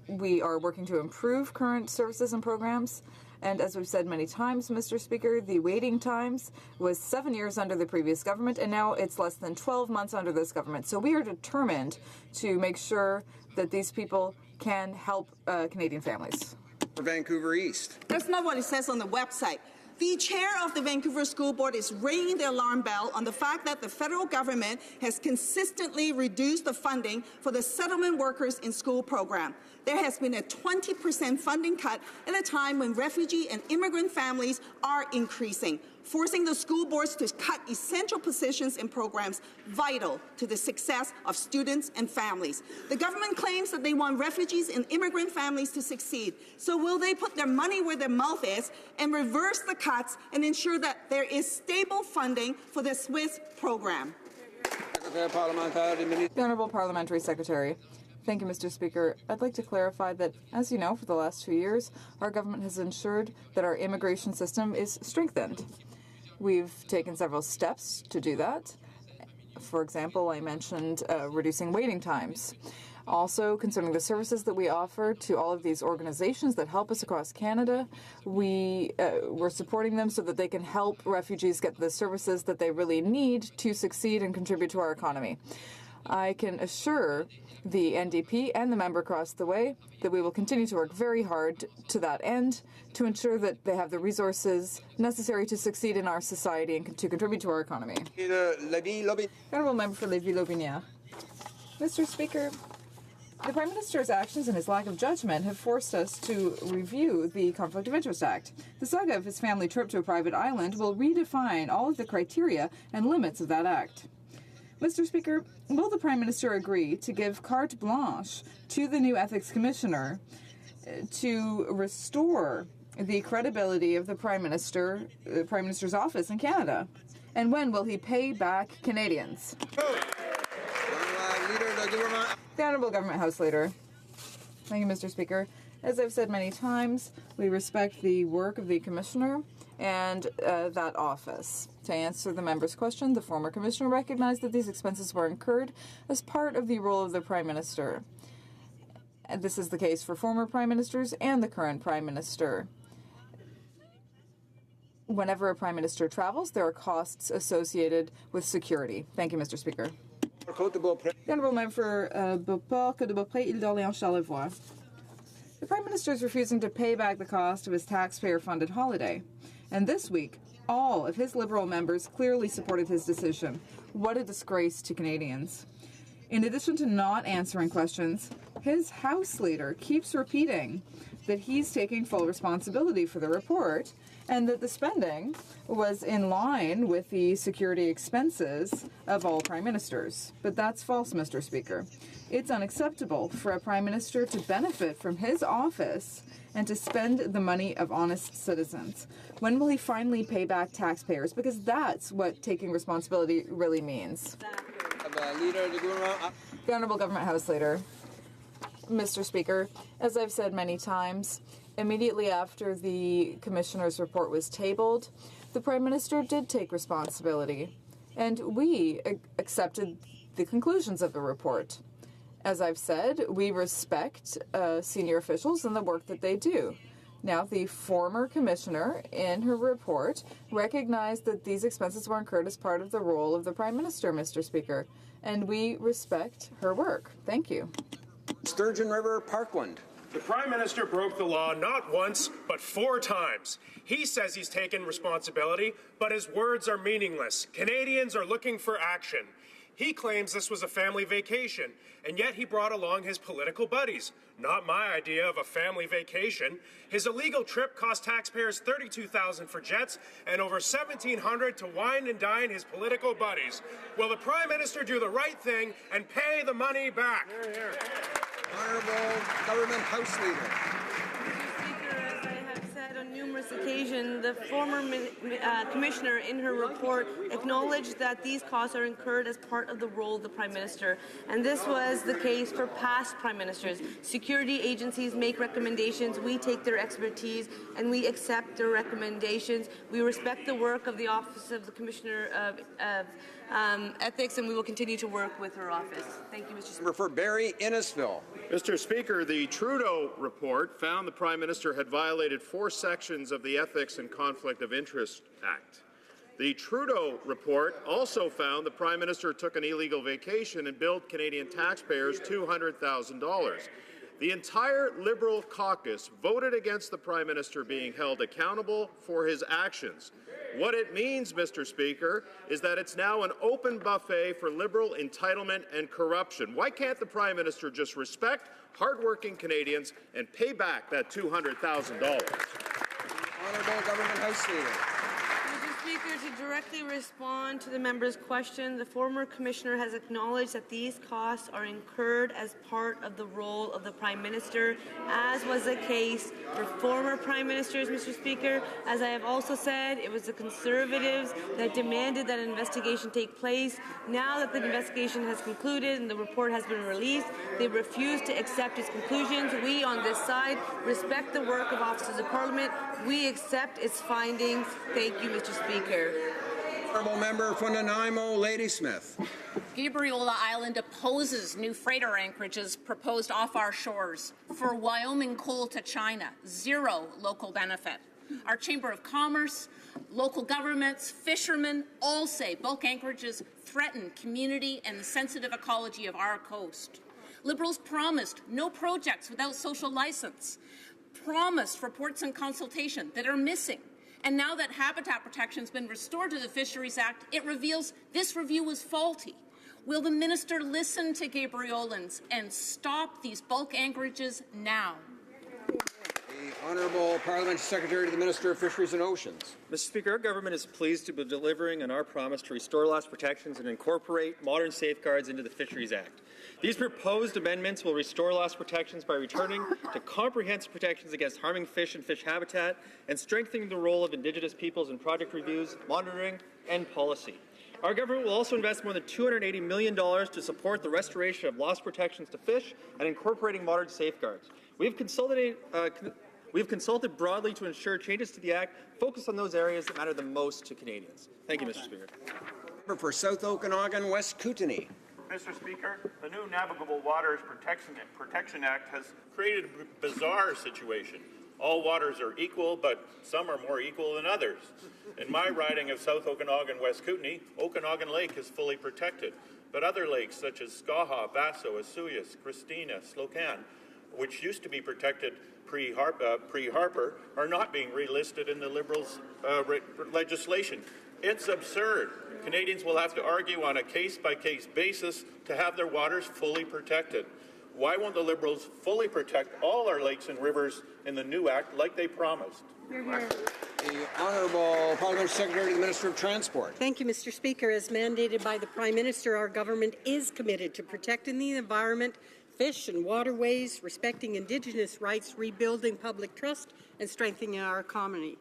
we are working to improve current services and programs. And as we've said many times, Mr. Speaker, the waiting times was 7 years under the previous government, and now it's less than 12 months under this government. So we are determined to make sure that these people can help Canadian families. For Vancouver East. That's not what it says on the website. The chair of the Vancouver School Board is ringing the alarm bell on the fact that the federal government has consistently reduced the funding for the settlement workers in school program. There has been a 20% funding cut at a time when refugee and immigrant families are increasing, forcing the school boards to cut essential positions in programs vital to the success of students and families. The government claims that they want refugees and immigrant families to succeed. So will they put their money where their mouth is and reverse the cuts and ensure that there is stable funding for the Swiss program? The Honourable Parliamentary Secretary. Thank you, Mr. Speaker. I'd like to clarify that, as you know, for the last 2 years, our government has ensured that our immigration system is strengthened. We've taken several steps to do that. For example, I mentioned reducing waiting times. Also, concerning the services that we offer to all of these organizations that help us across Canada, we're supporting them so that they can help refugees get the services that they really need to succeed and contribute to our economy. I can assure the NDP and the member across the way that we will continue to work very hard to that end to ensure that they have the resources necessary to succeed in our society and to contribute to our economy. Honourable Member for Lévis-Lotbinière. Mr. Speaker, the Prime Minister's actions and his lack of judgment have forced us to review the Conflict of Interest Act. The saga of his family trip to a private island will redefine all of the criteria and limits of that act. Mr. Speaker, will the Prime Minister agree to give carte blanche to the new Ethics Commissioner to restore the credibility of the Prime Minister's office in Canada? And when will he pay back Canadians? The Honourable Government House Leader. Thank you, Mr. Speaker. As I've said many times, we respect the work of the Commissioner and that office. To answer the member's question, the former Commissioner recognized that these expenses were incurred as part of the role of the Prime Minister. And this is the case for former Prime Ministers and the current Prime Minister. Whenever a Prime Minister travels, there are costs associated with security. Thank you, Mr. Speaker. The Honourable Member for Beauport, Côte de Beaupré, Île d'Orléans, Charlevoix. The Prime Minister is refusing to pay back the cost of his taxpayer-funded holiday. And this week, all of his Liberal members clearly supported his decision. What a disgrace to Canadians. In addition to not answering questions, his House Leader keeps repeating that he's taking full responsibility for the report and that the spending was in line with the security expenses of all prime ministers. But that's false, Mr. Speaker. It's unacceptable for a prime minister to benefit from his office and to spend the money of honest citizens. When will he finally pay back taxpayers? Because that's what taking responsibility really means. The Honourable Government House Leader. Mr. Speaker, as I've said many times, immediately after the Commissioner's report was tabled, the Prime Minister did take responsibility, and we accepted the conclusions of the report. As I've said, we respect senior officials and the work that they do. Now, the former Commissioner, in her report, recognized that these expenses were incurred as part of the role of the Prime Minister, Mr. Speaker, and we respect her work. Thank you. Sturgeon River, Parkland. The Prime Minister broke the law not once, but 4 times. He says he's taken responsibility, but his words are meaningless. Canadians are looking for action. He claims this was a family vacation, and yet he brought along his political buddies. Not my idea of a family vacation. His illegal trip cost taxpayers $32,000 for jets and over $1,700 to wine and dine his political buddies. Will the Prime Minister do the right thing and pay the money back? Hear, hear. Honourable Government House Leader. On numerous occasions, the former Commissioner in her report acknowledged that these costs are incurred as part of the role of the Prime Minister, and this was the case for past Prime Ministers. Security agencies make recommendations, we take their expertise, and we accept their recommendations. We respect the work of the Office of the Commissioner of Ethics, and we will continue to work with her office. Thank you, Mr. Speaker. For Barrie, Innisfil. Mr. Speaker, the Trudeau report found the Prime Minister had violated 4 sections of the Ethics and Conflict of Interest Act. The Trudeau report also found the Prime Minister took an illegal vacation and billed Canadian taxpayers $200,000. The entire Liberal caucus voted against the Prime Minister being held accountable for his actions. What it means, Mr. Speaker, is that it's now an open buffet for Liberal entitlement and corruption. Why can't the Prime Minister just respect hardworking Canadians and pay back that $200,000? Honourable Government House Leader. Mr. Speaker, to directly respond to the member's question, the former Commissioner has acknowledged that these costs are incurred as part of the role of the Prime Minister, as was the case for former Prime Ministers, Mr. Speaker. As I have also said, it was the Conservatives that demanded that an investigation take place. Now that the investigation has concluded and the report has been released, they refuse to accept its conclusions. We on this side respect the work of officers of Parliament. We accept its findings. Thank you, Mr. Speaker. Honourable Member for Nanaimo, Ladysmith. Gabriola Island opposes new freighter anchorages proposed off our shores. For Wyoming coal to China, 0 local benefit. Our Chamber of Commerce, local governments, fishermen all say bulk anchorages threaten community and the sensitive ecology of our coast. Liberals promised no projects without social license, promised reports and consultation that are missing. And now that habitat protection has been restored to the Fisheries Act, it reveals this review was faulty. Will the minister listen to Gabriolans and stop these bulk anchorages now? The Honourable Parliamentary Secretary to the Minister of Fisheries and Oceans. Mr. Speaker, our government is pleased to be delivering on our promise to restore lost protections and incorporate modern safeguards into the Fisheries Act. These proposed amendments will restore lost protections by returning to comprehensive protections against harming fish and fish habitat and strengthening the role of Indigenous peoples in project reviews, monitoring, and policy. Our government will also invest more than $280 million to support the restoration of lost protections to fish and incorporating modern safeguards. We have consulted broadly to ensure changes to the Act focus on those areas that matter the most to Canadians. Thank you, Mr. Speaker. For South Okanagan, West Kootenay. Mr. Speaker, the new Navigable Waters Protection Act has created a bizarre situation. All waters are equal, but some are more equal than others. In my riding of South Okanagan, West Kootenay, Okanagan Lake is fully protected, but other lakes such as Skaha, Vaso, Asuyas, Christina, Slocan, which used to be protected pre-Harper, are not being relisted in the Liberals' legislation. It's absurd. Canadians will have to argue on a case-by-case basis to have their waters fully protected. Why won't the Liberals fully protect all our lakes and rivers in the new Act like they promised? Hear, hear. The Honourable Parliamentary Secretary to the Minister of Transport. Thank you, Mr. Speaker. As mandated by the Prime Minister, our government is committed to protecting the environment, fish and waterways, respecting Indigenous rights, rebuilding public trust, and strengthening our economy.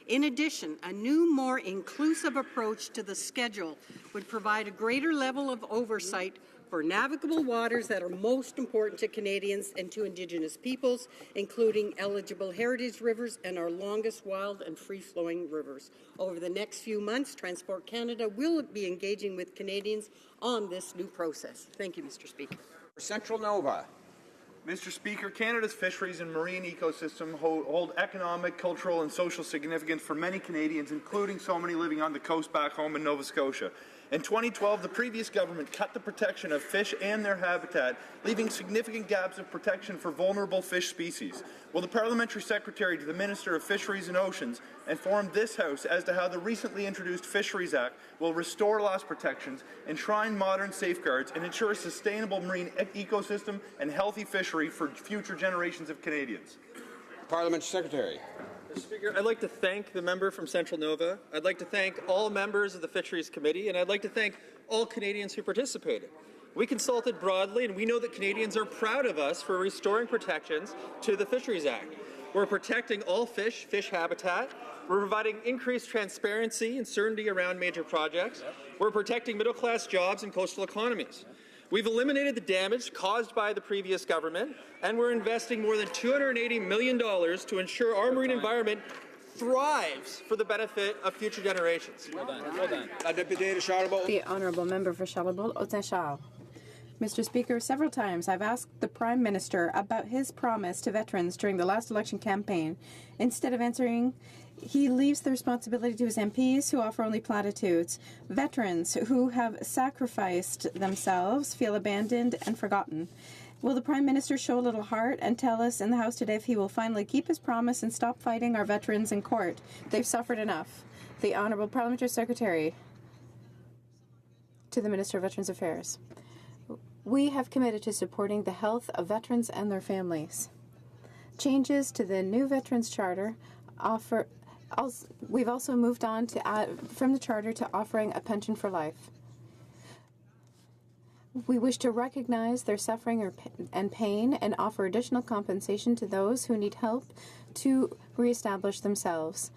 In addition, a new, more inclusive approach to the schedule would provide a greater level of oversight for navigable waters that are most important to Canadians and to Indigenous peoples, including eligible heritage rivers and our longest wild and free-flowing rivers. Over the next few months, Transport Canada will be engaging with Canadians on this new process. Thank you, Mr. Speaker. Central Nova. Mr. Speaker, Canada's fisheries and marine ecosystem hold economic, cultural and social significance for many Canadians, including so many living on the coast back home in Nova Scotia. In 2012, the previous government cut the protection of fish and their habitat, leaving significant gaps of protection for vulnerable fish species. Will the Parliamentary Secretary to the Minister of Fisheries and Oceans inform this House as to how the recently introduced Fisheries Act will restore loss protections, enshrine modern safeguards, and ensure a sustainable marine ecosystem and healthy fishery for future generations of Canadians? Parliamentary Secretary. Mr. Speaker, I'd like to thank the member from Central Nova. I'd like to thank all members of the Fisheries Committee, and I'd like to thank all Canadians who participated. We consulted broadly, and we know that Canadians are proud of us for restoring protections to the Fisheries Act. We're protecting all fish habitat. We're providing increased transparency and certainty around major projects. We're protecting middle-class jobs and coastal economies. We've eliminated the damage caused by the previous government, and we're investing more than $280 million to ensure our marine environment thrives for the benefit of future generations. Well done. The Honourable Member for Charlebourg-Autin-Charles. Mr. Speaker, several times I've asked the Prime Minister about his promise to veterans during the last election campaign. Instead of answering, he leaves the responsibility to his MPs, who offer only platitudes. Veterans who have sacrificed themselves feel abandoned and forgotten. Will the Prime Minister show a little heart and tell us in the House today if he will finally keep his promise and stop fighting our veterans in court? They've suffered enough. The Honourable Parliamentary Secretary to the Minister of Veterans Affairs. We have committed to supporting the health of veterans and their families. Changes to the new Veterans Charter offer. We've also moved on to from the Charter to offering a pension for life. We wish to recognize their suffering and pain and offer additional compensation to those who need help to reestablish themselves,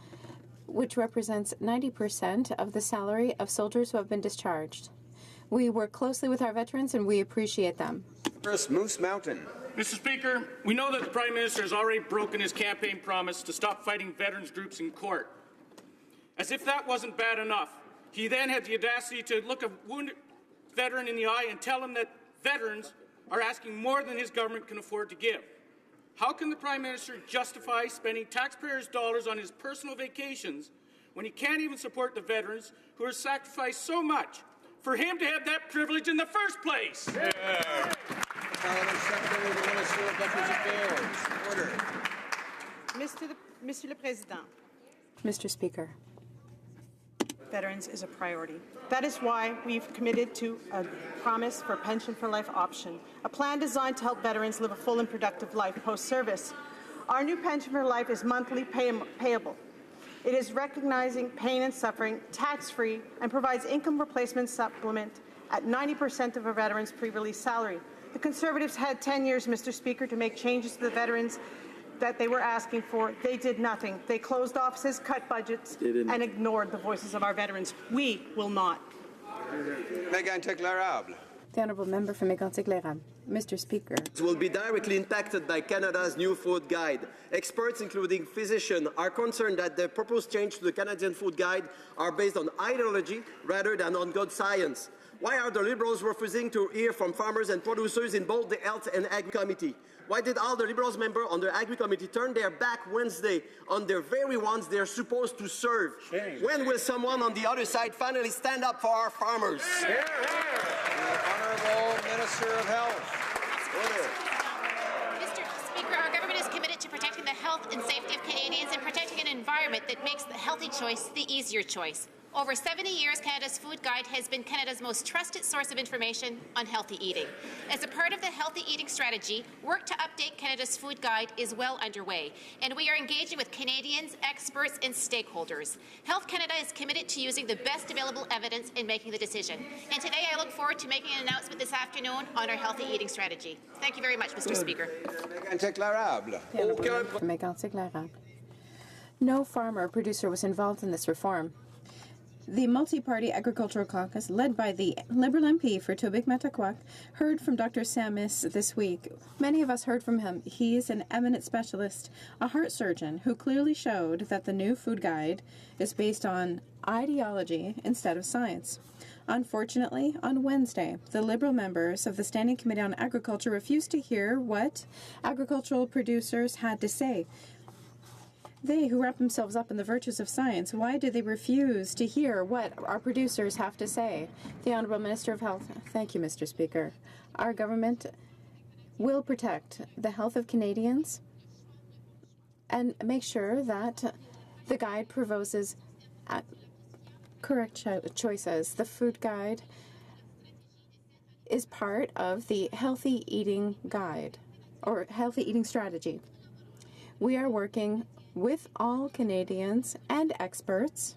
which represents 90% of the salary of soldiers who have been discharged. We work closely with our veterans and we appreciate them. First, Moose Mountain. Mr. Speaker, we know that the Prime Minister has already broken his campaign promise to stop fighting veterans groups in court. As if that wasn't bad enough, he then had the audacity to look a wounded veteran in the eye and tell him that veterans are asking more than his government can afford to give. How can the Prime Minister justify spending taxpayers' dollars on his personal vacations when he can't even support the veterans who have sacrificed so much for him to have that privilege in the first place? Yeah. Parliament Secretary to the Minister of Veterans Affairs. Order. Monsieur le Président. Mr. Speaker. Veterans is a priority. That is why we've committed to a promise for pension for life option, a plan designed to help veterans live a full and productive life post-service. Our new pension for life is monthly payable. It is recognizing pain and suffering, tax-free, and provides income replacement supplement at 90% of a veteran's pre-release salary. The Conservatives had 10 years, Mr. Speaker, to make changes to the veterans that they were asking for. They did nothing. They closed offices, cut budgets, and ignored the voices of our veterans. We will not. The Honourable Member for Mégantic-Lérable. Mr. Speaker. Will be directly impacted by Canada's new food guide. Experts, including physicians, are concerned that the proposed change to the Canadian food guide are based on ideology rather than on good science. Why are the Liberals refusing to hear from farmers and producers in both the Health and Agri Committee? Why did all the Liberals members on the Agri Committee turn their back Wednesday on the very ones they're supposed to serve? When will someone on the other side finally stand up for our farmers? The Honourable Minister of Health. Order. Mr. Speaker, our government is committed to protecting the health and safety of Canadians and protecting an environment that makes the healthy choice the easier choice. Over 70 years, Canada's Food Guide has been Canada's most trusted source of information on healthy eating. As a part of the Healthy Eating Strategy, work to update Canada's Food Guide is well underway, and we are engaging with Canadians, experts, and stakeholders. Health Canada is committed to using the best available evidence in making the decision. And today, I look forward to making an announcement this afternoon on our Healthy Eating Strategy. Thank you very much, Mr. Speaker. No farmer or producer was involved in this reform. The multi-party agricultural caucus, led by the Liberal MP for Tobic-Matakwak, heard from Dr. Samis this week. Many of us heard from him. He is an eminent specialist, a heart surgeon, who clearly showed that the new food guide is based on ideology instead of science. Unfortunately, on Wednesday, the Liberal members of the Standing Committee on Agriculture refused to hear what agricultural producers had to say. They who wrap themselves up in the virtues of science, why do they refuse to hear what our producers have to say? The Honourable Minister of Health. Thank you, Mr. Speaker. Our government will protect the health of Canadians and make sure that the guide proposes correct choices. The food guide is part of the Healthy Eating Guide, or Healthy Eating Strategy. We are working with all Canadians and experts.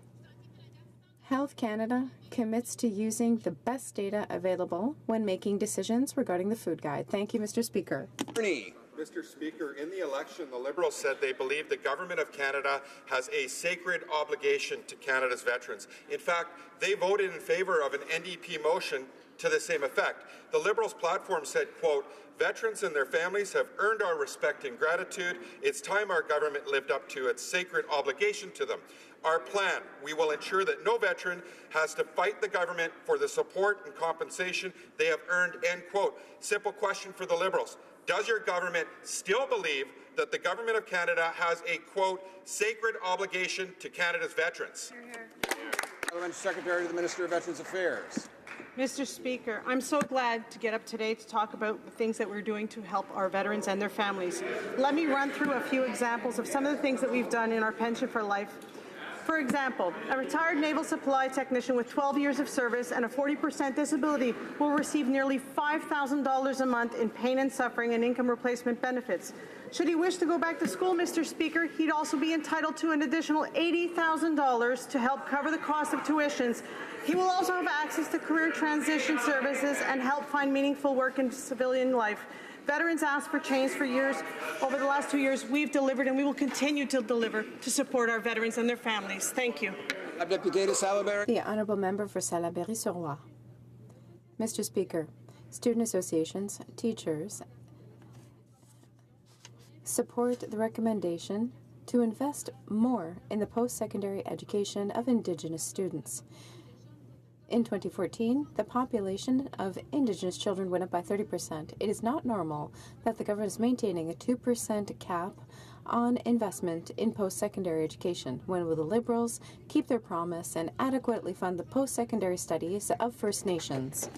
Health Canada commits to using the best data available when making decisions regarding the food guide. Thank you, Mr. Speaker. Mr. Speaker, in the election, the Liberals said they believe the Government of Canada has a sacred obligation to Canada's veterans. In fact, they voted in favour of an NDP motion to the same effect. The Liberals' platform said, quote, "Veterans and their families have earned our respect and gratitude. It's time our government lived up to its sacred obligation to them. Our plan, we will ensure that no veteran has to fight the government for the support and compensation they have earned," end quote. Simple question for the Liberals. Does your government still believe that the Government of Canada has a, quote, "sacred obligation to Canada's veterans"? Parliament Secretary to the Minister of Veterans Affairs. Mr. Speaker, I'm so glad to get up today to talk about the things that we're doing to help our veterans and their families. Let me run through a few examples of some of the things that we've done in our Pension for Life. For example, a retired naval supply technician with 12 years of service and a 40% disability will receive nearly $5,000 a month in pain and suffering and income replacement benefits. Should he wish to go back to school, Mr. Speaker, he'd also be entitled to an additional $80,000 to help cover the cost of tuitions. He will also have access to career transition services and help find meaningful work in civilian life. Veterans asked for change for years. Over the last 2 years, we've delivered and we will continue to deliver to support our veterans and their families. Thank you. The Honourable Member for Salaberry-sur-Roi. Mr. Speaker, student associations, teachers support the recommendation to invest more in the post-secondary education of Indigenous students. In 2014, the population of Indigenous children went up by 30%. It is not normal that the government is maintaining a 2% cap on investment in post-secondary education. When will the Liberals keep their promise and adequately fund the post-secondary studies of First Nations?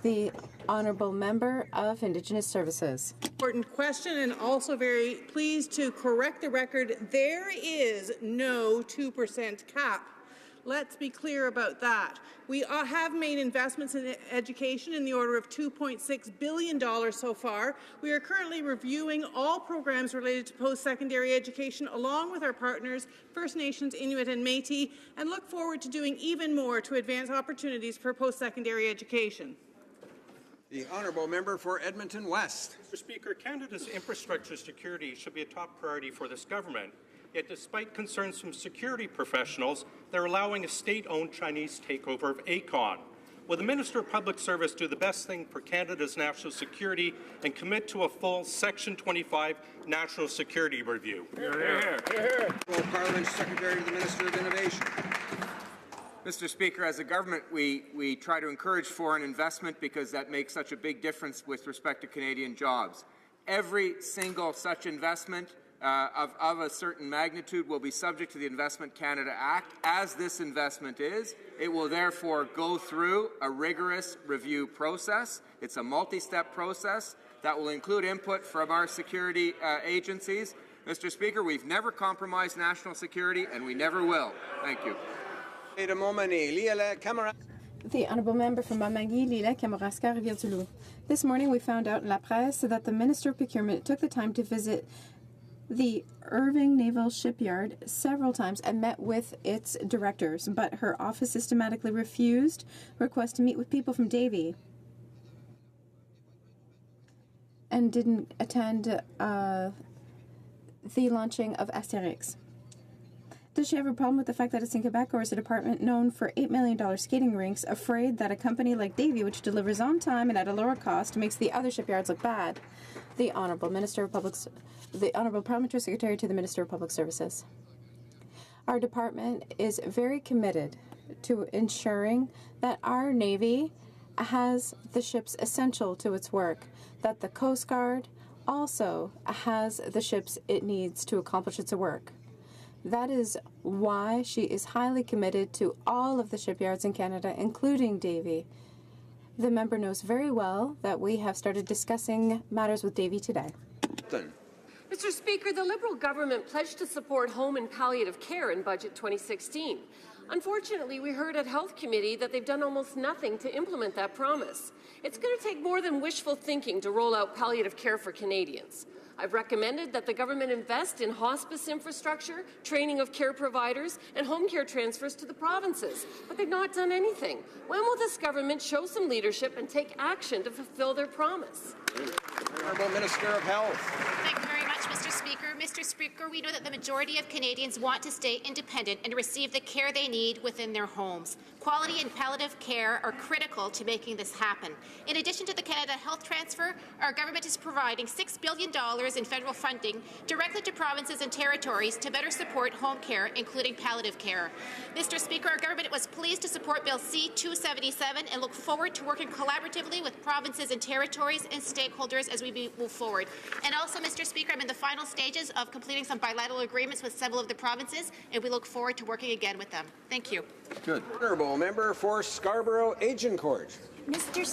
The Honourable Member of Indigenous Services. Important question, and also very pleased to correct the record. There is no 2% cap. Let's be clear about that. We have made investments in education in the order of $2.6 billion so far. We are currently reviewing all programs related to post-secondary education along with our partners, First Nations, Inuit and Métis, and look forward to doing even more to advance opportunities for post-secondary education. The Honourable Member for Edmonton West. Mr. Speaker, Canada's infrastructure security should be a top priority for this government. Yet despite concerns from security professionals, they're allowing a state-owned Chinese takeover of ACON. Will the Minister of Public Service do the best thing for Canada's national security and commit to a full Section 25 national security review? Parliament Secretary to the Minister of Innovation. Mr. Speaker, as a government, we try to encourage foreign investment because that makes such a big difference with respect to Canadian jobs. Every single such investment of a certain magnitude will be subject to the Investment Canada Act. As this investment is, it will therefore go through a rigorous review process. It's a multi-step process that will include input from our security agencies. Mr. Speaker, we've never compromised national security, and we never will. Thank you. The Honourable Member from Mamagui, Lila, Kamouraska, Rivière-du-Loup. This morning we found out in La Presse that the Minister of Procurement took the time to visit the Irving Naval Shipyard several times and met with its directors, but her office systematically refused requests to meet with people from Davie and didn't attend the launching of Asterix. Does she have a problem with the fact that it's in Quebec, or is a department known for $8 million skating rinks afraid that a company like Davie, which delivers on time and at a lower cost, makes the other shipyards look bad? The Honourable Parliamentary Secretary to the Minister of Public Services. Our department is very committed to ensuring that our Navy has the ships essential to its work, that the Coast Guard also has the ships it needs to accomplish its work. That is why she is highly committed to all of the shipyards in Canada, including Davie. The member knows very well that we have started discussing matters with Davie today. Mr. Speaker, the Liberal government pledged to support home and palliative care in Budget 2016. Unfortunately, we heard at Health Committee that they've done almost nothing to implement that promise. It's going to take more than wishful thinking to roll out palliative care for Canadians. I've recommended that the government invest in hospice infrastructure, training of care providers, and home care transfers to the provinces, but they've not done anything. When will this government show some leadership and take action to fulfill their promise? Honourable Minister of Health. Thank you very much, Mr. Speaker. Mr. Speaker, we know that the majority of Canadians want to stay independent and receive the care they need within their homes. Quality and palliative care are critical to making this happen. In addition to the Canada Health Transfer, our government is providing $6 billion in federal funding directly to provinces and territories to better support home care, including palliative care. Mr. Speaker, our government was pleased to support Bill C-277 and look forward to working collaboratively with provinces and territories and stakeholders as we move forward. And also, Mr. Speaker, I'm in the final stages of completing some bilateral agreements with several of the provinces, and we look forward to working again with them. Thank you. Good. Honourable Member for Scarborough Agincourt. Mr.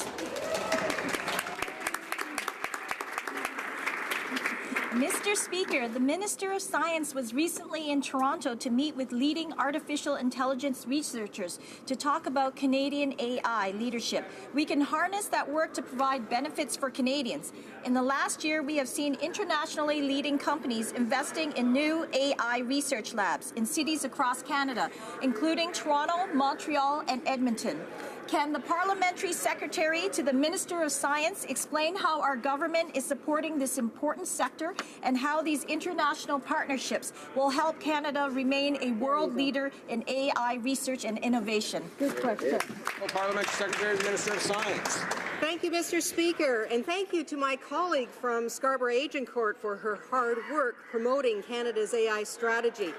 Speaker, the Minister of Science was recently in Toronto to meet with leading artificial intelligence researchers to talk about Canadian AI leadership. We can harness that work to provide benefits for Canadians. In the last year, we have seen internationally leading companies investing in new AI research labs in cities across Canada, including Toronto, Montreal, and Edmonton. Can the Parliamentary Secretary to the Minister of Science explain how our government is supporting this important sector and how these international partnerships will help Canada remain a world leader in AI research and innovation? Good question. Parliamentary Secretary to the Minister of Science. Thank you, Mr. Speaker, and thank you to my colleague from Scarborough Agincourt for her hard work promoting Canada's AI strategy.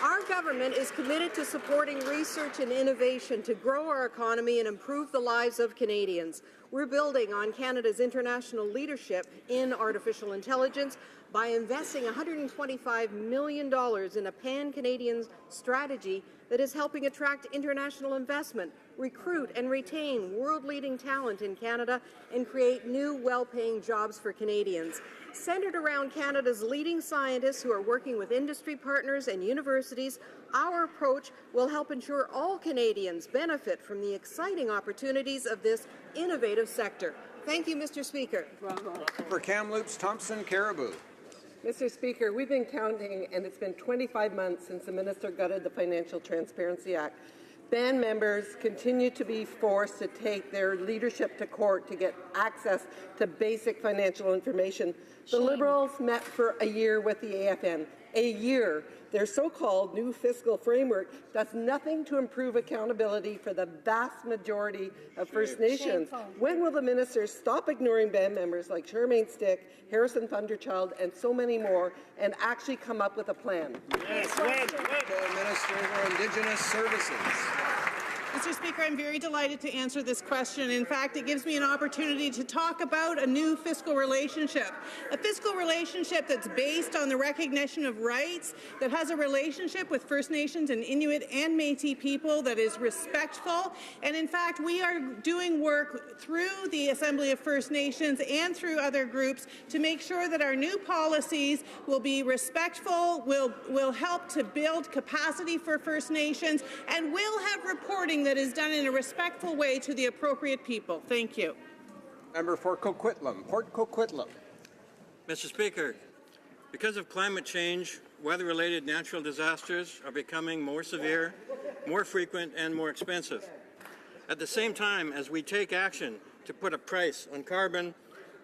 Our government is committed to supporting research and innovation to grow our economy and improve the lives of Canadians. We're building on Canada's international leadership in artificial intelligence by investing $125 million in a pan-Canadian strategy that is helping attract international investment, recruit and retain world-leading talent in Canada, and create new, well-paying jobs for Canadians. Centered around Canada's leading scientists who are working with industry partners and universities, our approach will help ensure all Canadians benefit from the exciting opportunities of this innovative sector. Thank you, Mr. Speaker. For Kamloops, Thompson, Caribou. Mr. Speaker, we've been counting, and it's been 25 months since the Minister gutted the Financial Transparency Act. Band members continue to be forced to take their leadership to court to get access to basic financial information. The Liberals met for a year with the AFN. A year. Their so-called new fiscal framework does nothing to improve accountability for the vast majority of First Nations. When will the minister stop ignoring band members like Charmaine Stick, Harrison Thunderchild, and so many more, and actually come up with a plan? Yes, Minister for Indigenous Services. Mr. Speaker, I'm very delighted to answer this question. In fact, it gives me an opportunity to talk about a new fiscal relationship, a fiscal relationship that's based on the recognition of rights, that has a relationship with First Nations and Inuit and Métis people that is respectful. And in fact, we are doing work through the Assembly of First Nations and through other groups to make sure that our new policies will be respectful, will help to build capacity for First Nations, and will have reporting that is done in a respectful way to the appropriate people. Thank you. Member for Coquitlam, Port Coquitlam. Mr. Speaker, because of climate change, weather-related natural disasters are becoming more severe, more frequent, and more expensive. At the same time, as we take action to put a price on carbon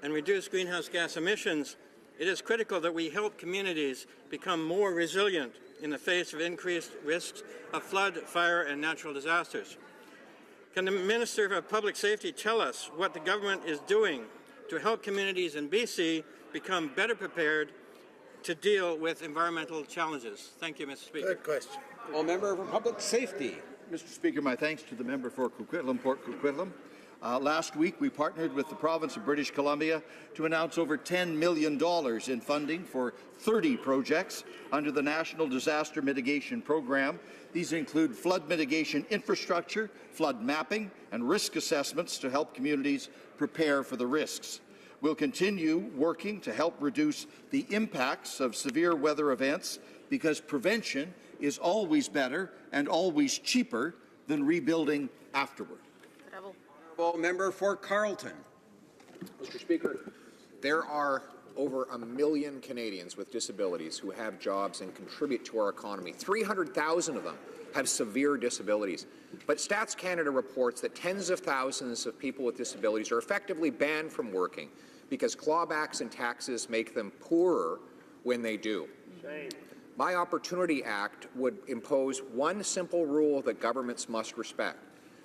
and reduce greenhouse gas emissions, it is critical that we help communities become more resilient in the face of increased risks of flood, fire, and natural disasters. Can the Minister of Public Safety tell us what the government is doing to help communities in BC become better prepared to deal with environmental challenges? Thank you, Mr. Speaker. Good question. Well, Member for Public Safety. Mr. Speaker, my thanks to the member for Coquitlam, Port Coquitlam. Last week, we partnered with the province of British Columbia to announce over $10 million in funding for 30 projects under the National Disaster Mitigation Program. These include flood mitigation infrastructure, flood mapping, and risk assessments to help communities prepare for the risks. We'll continue working to help reduce the impacts of severe weather events because prevention is always better and always cheaper than rebuilding afterward. Member for Carleton. Mr. Speaker, there are over 1 million Canadians with disabilities who have jobs and contribute to our economy. 300,000 of them have severe disabilities. But Stats Canada reports that tens of thousands of people with disabilities are effectively banned from working because clawbacks and taxes make them poorer when they do. Shame. My Opportunity Act would impose one simple rule that governments must respect: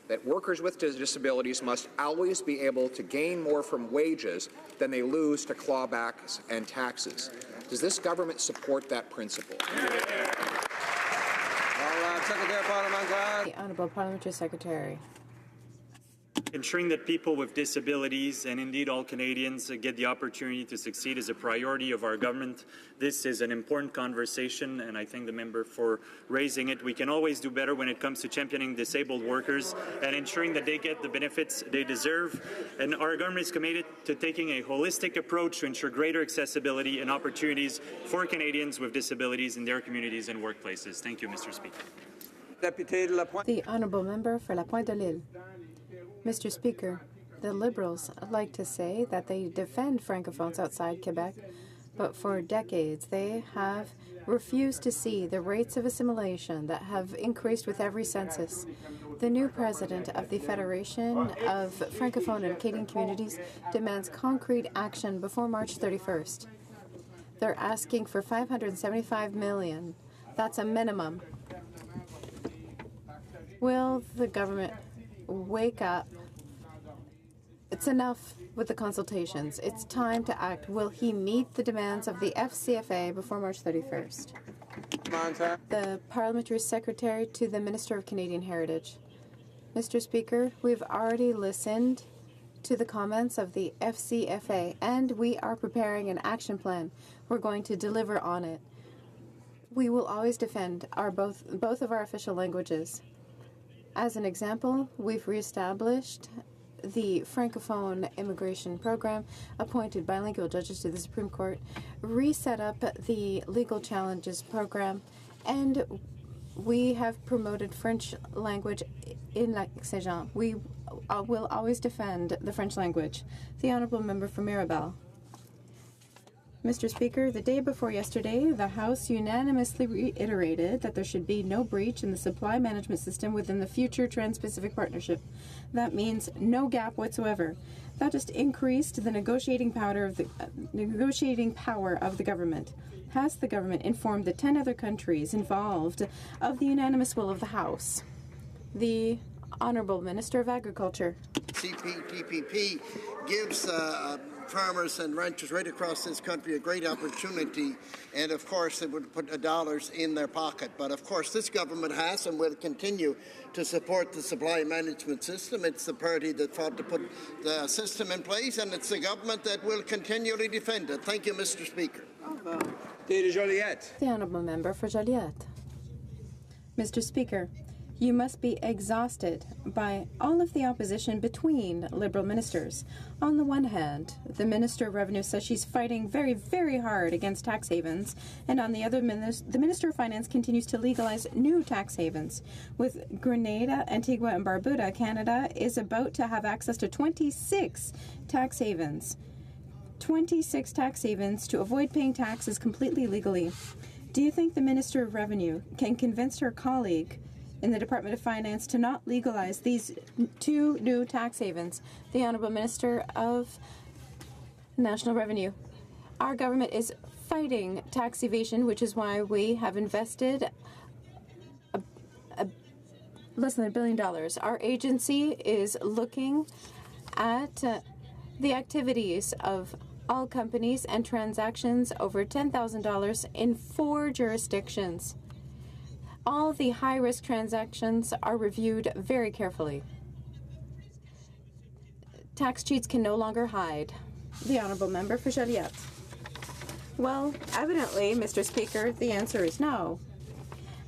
that workers with disabilities must always be able to gain more from wages than they lose to clawbacks and taxes. Does this government support that principle? The Honourable Parliamentary Secretary. Ensuring that people with disabilities and indeed all Canadians get the opportunity to succeed is a priority of our government. This is an important conversation, and I thank the member for raising it. We can always do better when it comes to championing disabled workers and ensuring that they get the benefits they deserve. And our government is committed to taking a holistic approach to ensure greater accessibility and opportunities for Canadians with disabilities in their communities and workplaces. Thank you, Mr. Speaker. The Honourable Member for La Pointe-de-l'Île. Mr. Speaker, the Liberals like to say that they defend Francophones outside Quebec, but for decades they have refused to see the rates of assimilation that have increased with every census. The new president of the Federation of Francophone and Acadian Communities demands concrete action before March 31st. They're asking for $575 million. That's a minimum. Will the government wake up? It's enough with the consultations. It's time to act. Will he meet the demands of the FCFA before March 31st? The Parliamentary Secretary to the Minister of Canadian Heritage. Mr. Speaker, we've already listened to the comments of the FCFA, and we are preparing an action plan. We're going to deliver on it. We will always defend both of our official languages. As an example, we've reestablished the Francophone immigration program, appointed bilingual judges to the Supreme Court, reset up the legal challenges program, and we have promoted French language in Lac-Saint-Jean. We will always defend the French language. The Honourable Member for Mirabel. Mr. Speaker, the day before yesterday, the House unanimously reiterated that there should be no breach in the supply management system within the future Trans-Pacific Partnership. That means no gap whatsoever. That just increased the negotiating power of the government. Has the government informed the 10 other countries involved of the unanimous will of the House? The Honourable Minister of Agriculture. CPTPP gives farmers and ranchers right across this country a great opportunity, and of course it would put dollars in their pocket. But of course this government has and will continue to support the supply management system. It's the party that fought to put the system in place, and it's the government that will continually defend it. Thank you, Mr. Speaker. Joliette. The honourable member for Joliette. Mr. Speaker, you must be exhausted by all of the opposition between Liberal ministers. On the one hand, the Minister of Revenue says she's fighting very, very hard against tax havens, and on the other, the Minister of Finance continues to legalize new tax havens. With Grenada, Antigua and Barbuda, Canada is about to have access to 26 tax havens. 26 tax havens to avoid paying taxes completely legally. Do you think the Minister of Revenue can convince her colleague in the Department of Finance to not legalize these two new tax havens? The Honourable Minister of National Revenue. Our government is fighting tax evasion, which is why we have invested less than $1 billion. Our agency is looking at the activities of all companies and transactions over $10,000 in 4 jurisdictions. All the high-risk transactions are reviewed very carefully. Tax cheats can no longer hide. The honourable member for Joliette. Well, evidently, Mr. Speaker, the answer is no.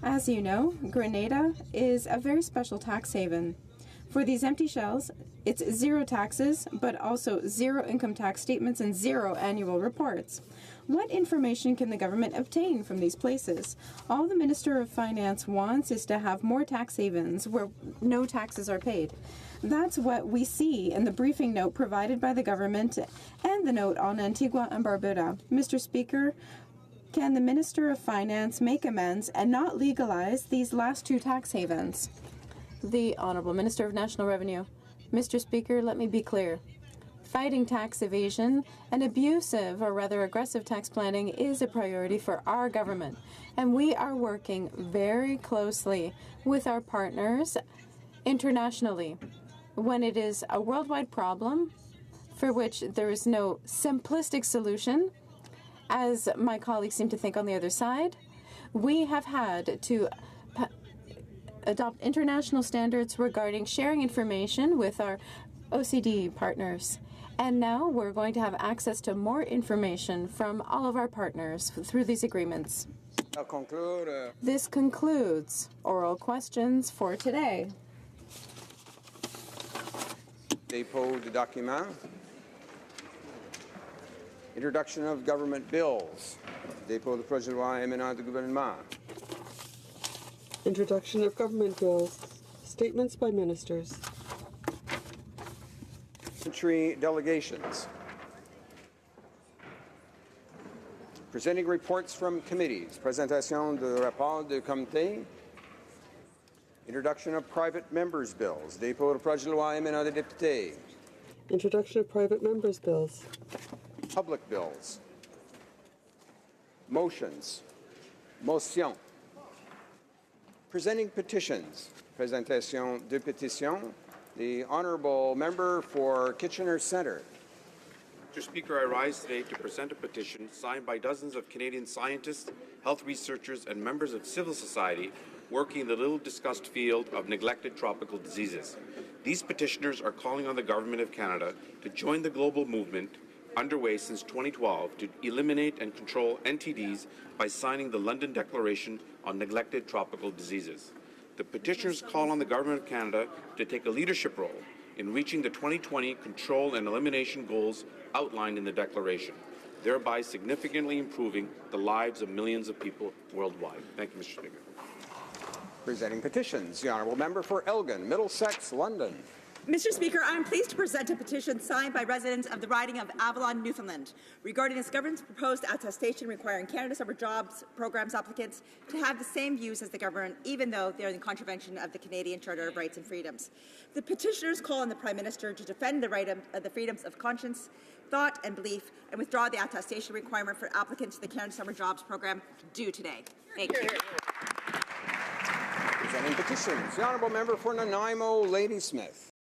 As you know, Grenada is a very special tax haven. For these empty shells, it's 0 taxes, but also 0 income tax statements and 0 annual reports. What information can the government obtain from these places? All the Minister of Finance wants is to have more tax havens where no taxes are paid. That's what we see in the briefing note provided by the government and the note on Antigua and Barbuda. Mr. Speaker, can the Minister of Finance make amends and not legalize these last 2 tax havens? The Honourable Minister of National Revenue. Mr. Speaker, let me be clear. Fighting tax evasion and abusive or rather aggressive tax planning is a priority for our government, and we are working very closely with our partners internationally. When it is a worldwide problem for which there is no simplistic solution, as my colleagues seem to think on the other side, we have had to adopt international standards regarding sharing information with our OECD partners. And now we're going to have access to more information from all of our partners through these agreements. This concludes oral questions for today. Dépôt de document. Introduction of government bills. Dépôt de projet de loi émanant du gouvernement. Introduction of government bills. Statements by ministers. Parliamentary delegations. Presenting reports from committees. Présentation de rapport de comité. Introduction of private members' bills. Dépôt de projet de loi émanant des députés. Introduction of private members' bills. Public bills. Motions. Motion. Presenting petitions. Présentation de pétitions. The Honourable Member for Kitchener Centre. Mr. Speaker, I rise today to present a petition signed by dozens of Canadian scientists, health researchers, and members of civil society working in the little-discussed field of neglected tropical diseases. These petitioners are calling on the Government of Canada to join the global movement underway since 2012 to eliminate and control NTDs by signing the London Declaration on Neglected Tropical Diseases. The petitioners call on the Government of Canada to take a leadership role in reaching the 2020 control and elimination goals outlined in the Declaration, thereby significantly improving the lives of millions of people worldwide. Thank you, Mr. Speaker. Presenting petitions, the Honourable Member for Elgin, Middlesex, London. Mr. Speaker, I am pleased to present a petition signed by residents of the riding of Avalon, Newfoundland, regarding this government's proposed attestation requiring Canada Summer Jobs Programs applicants to have the same views as the government, even though they are in contravention of the Canadian Charter of Rights and Freedoms. The petitioners call on the Prime Minister to defend the freedoms of conscience, thought and belief, and withdraw the attestation requirement for applicants to the Canada Summer Jobs Program due today. Thank you. Presenting petitions, the Honourable Member for Nanaimo, Ladysmith.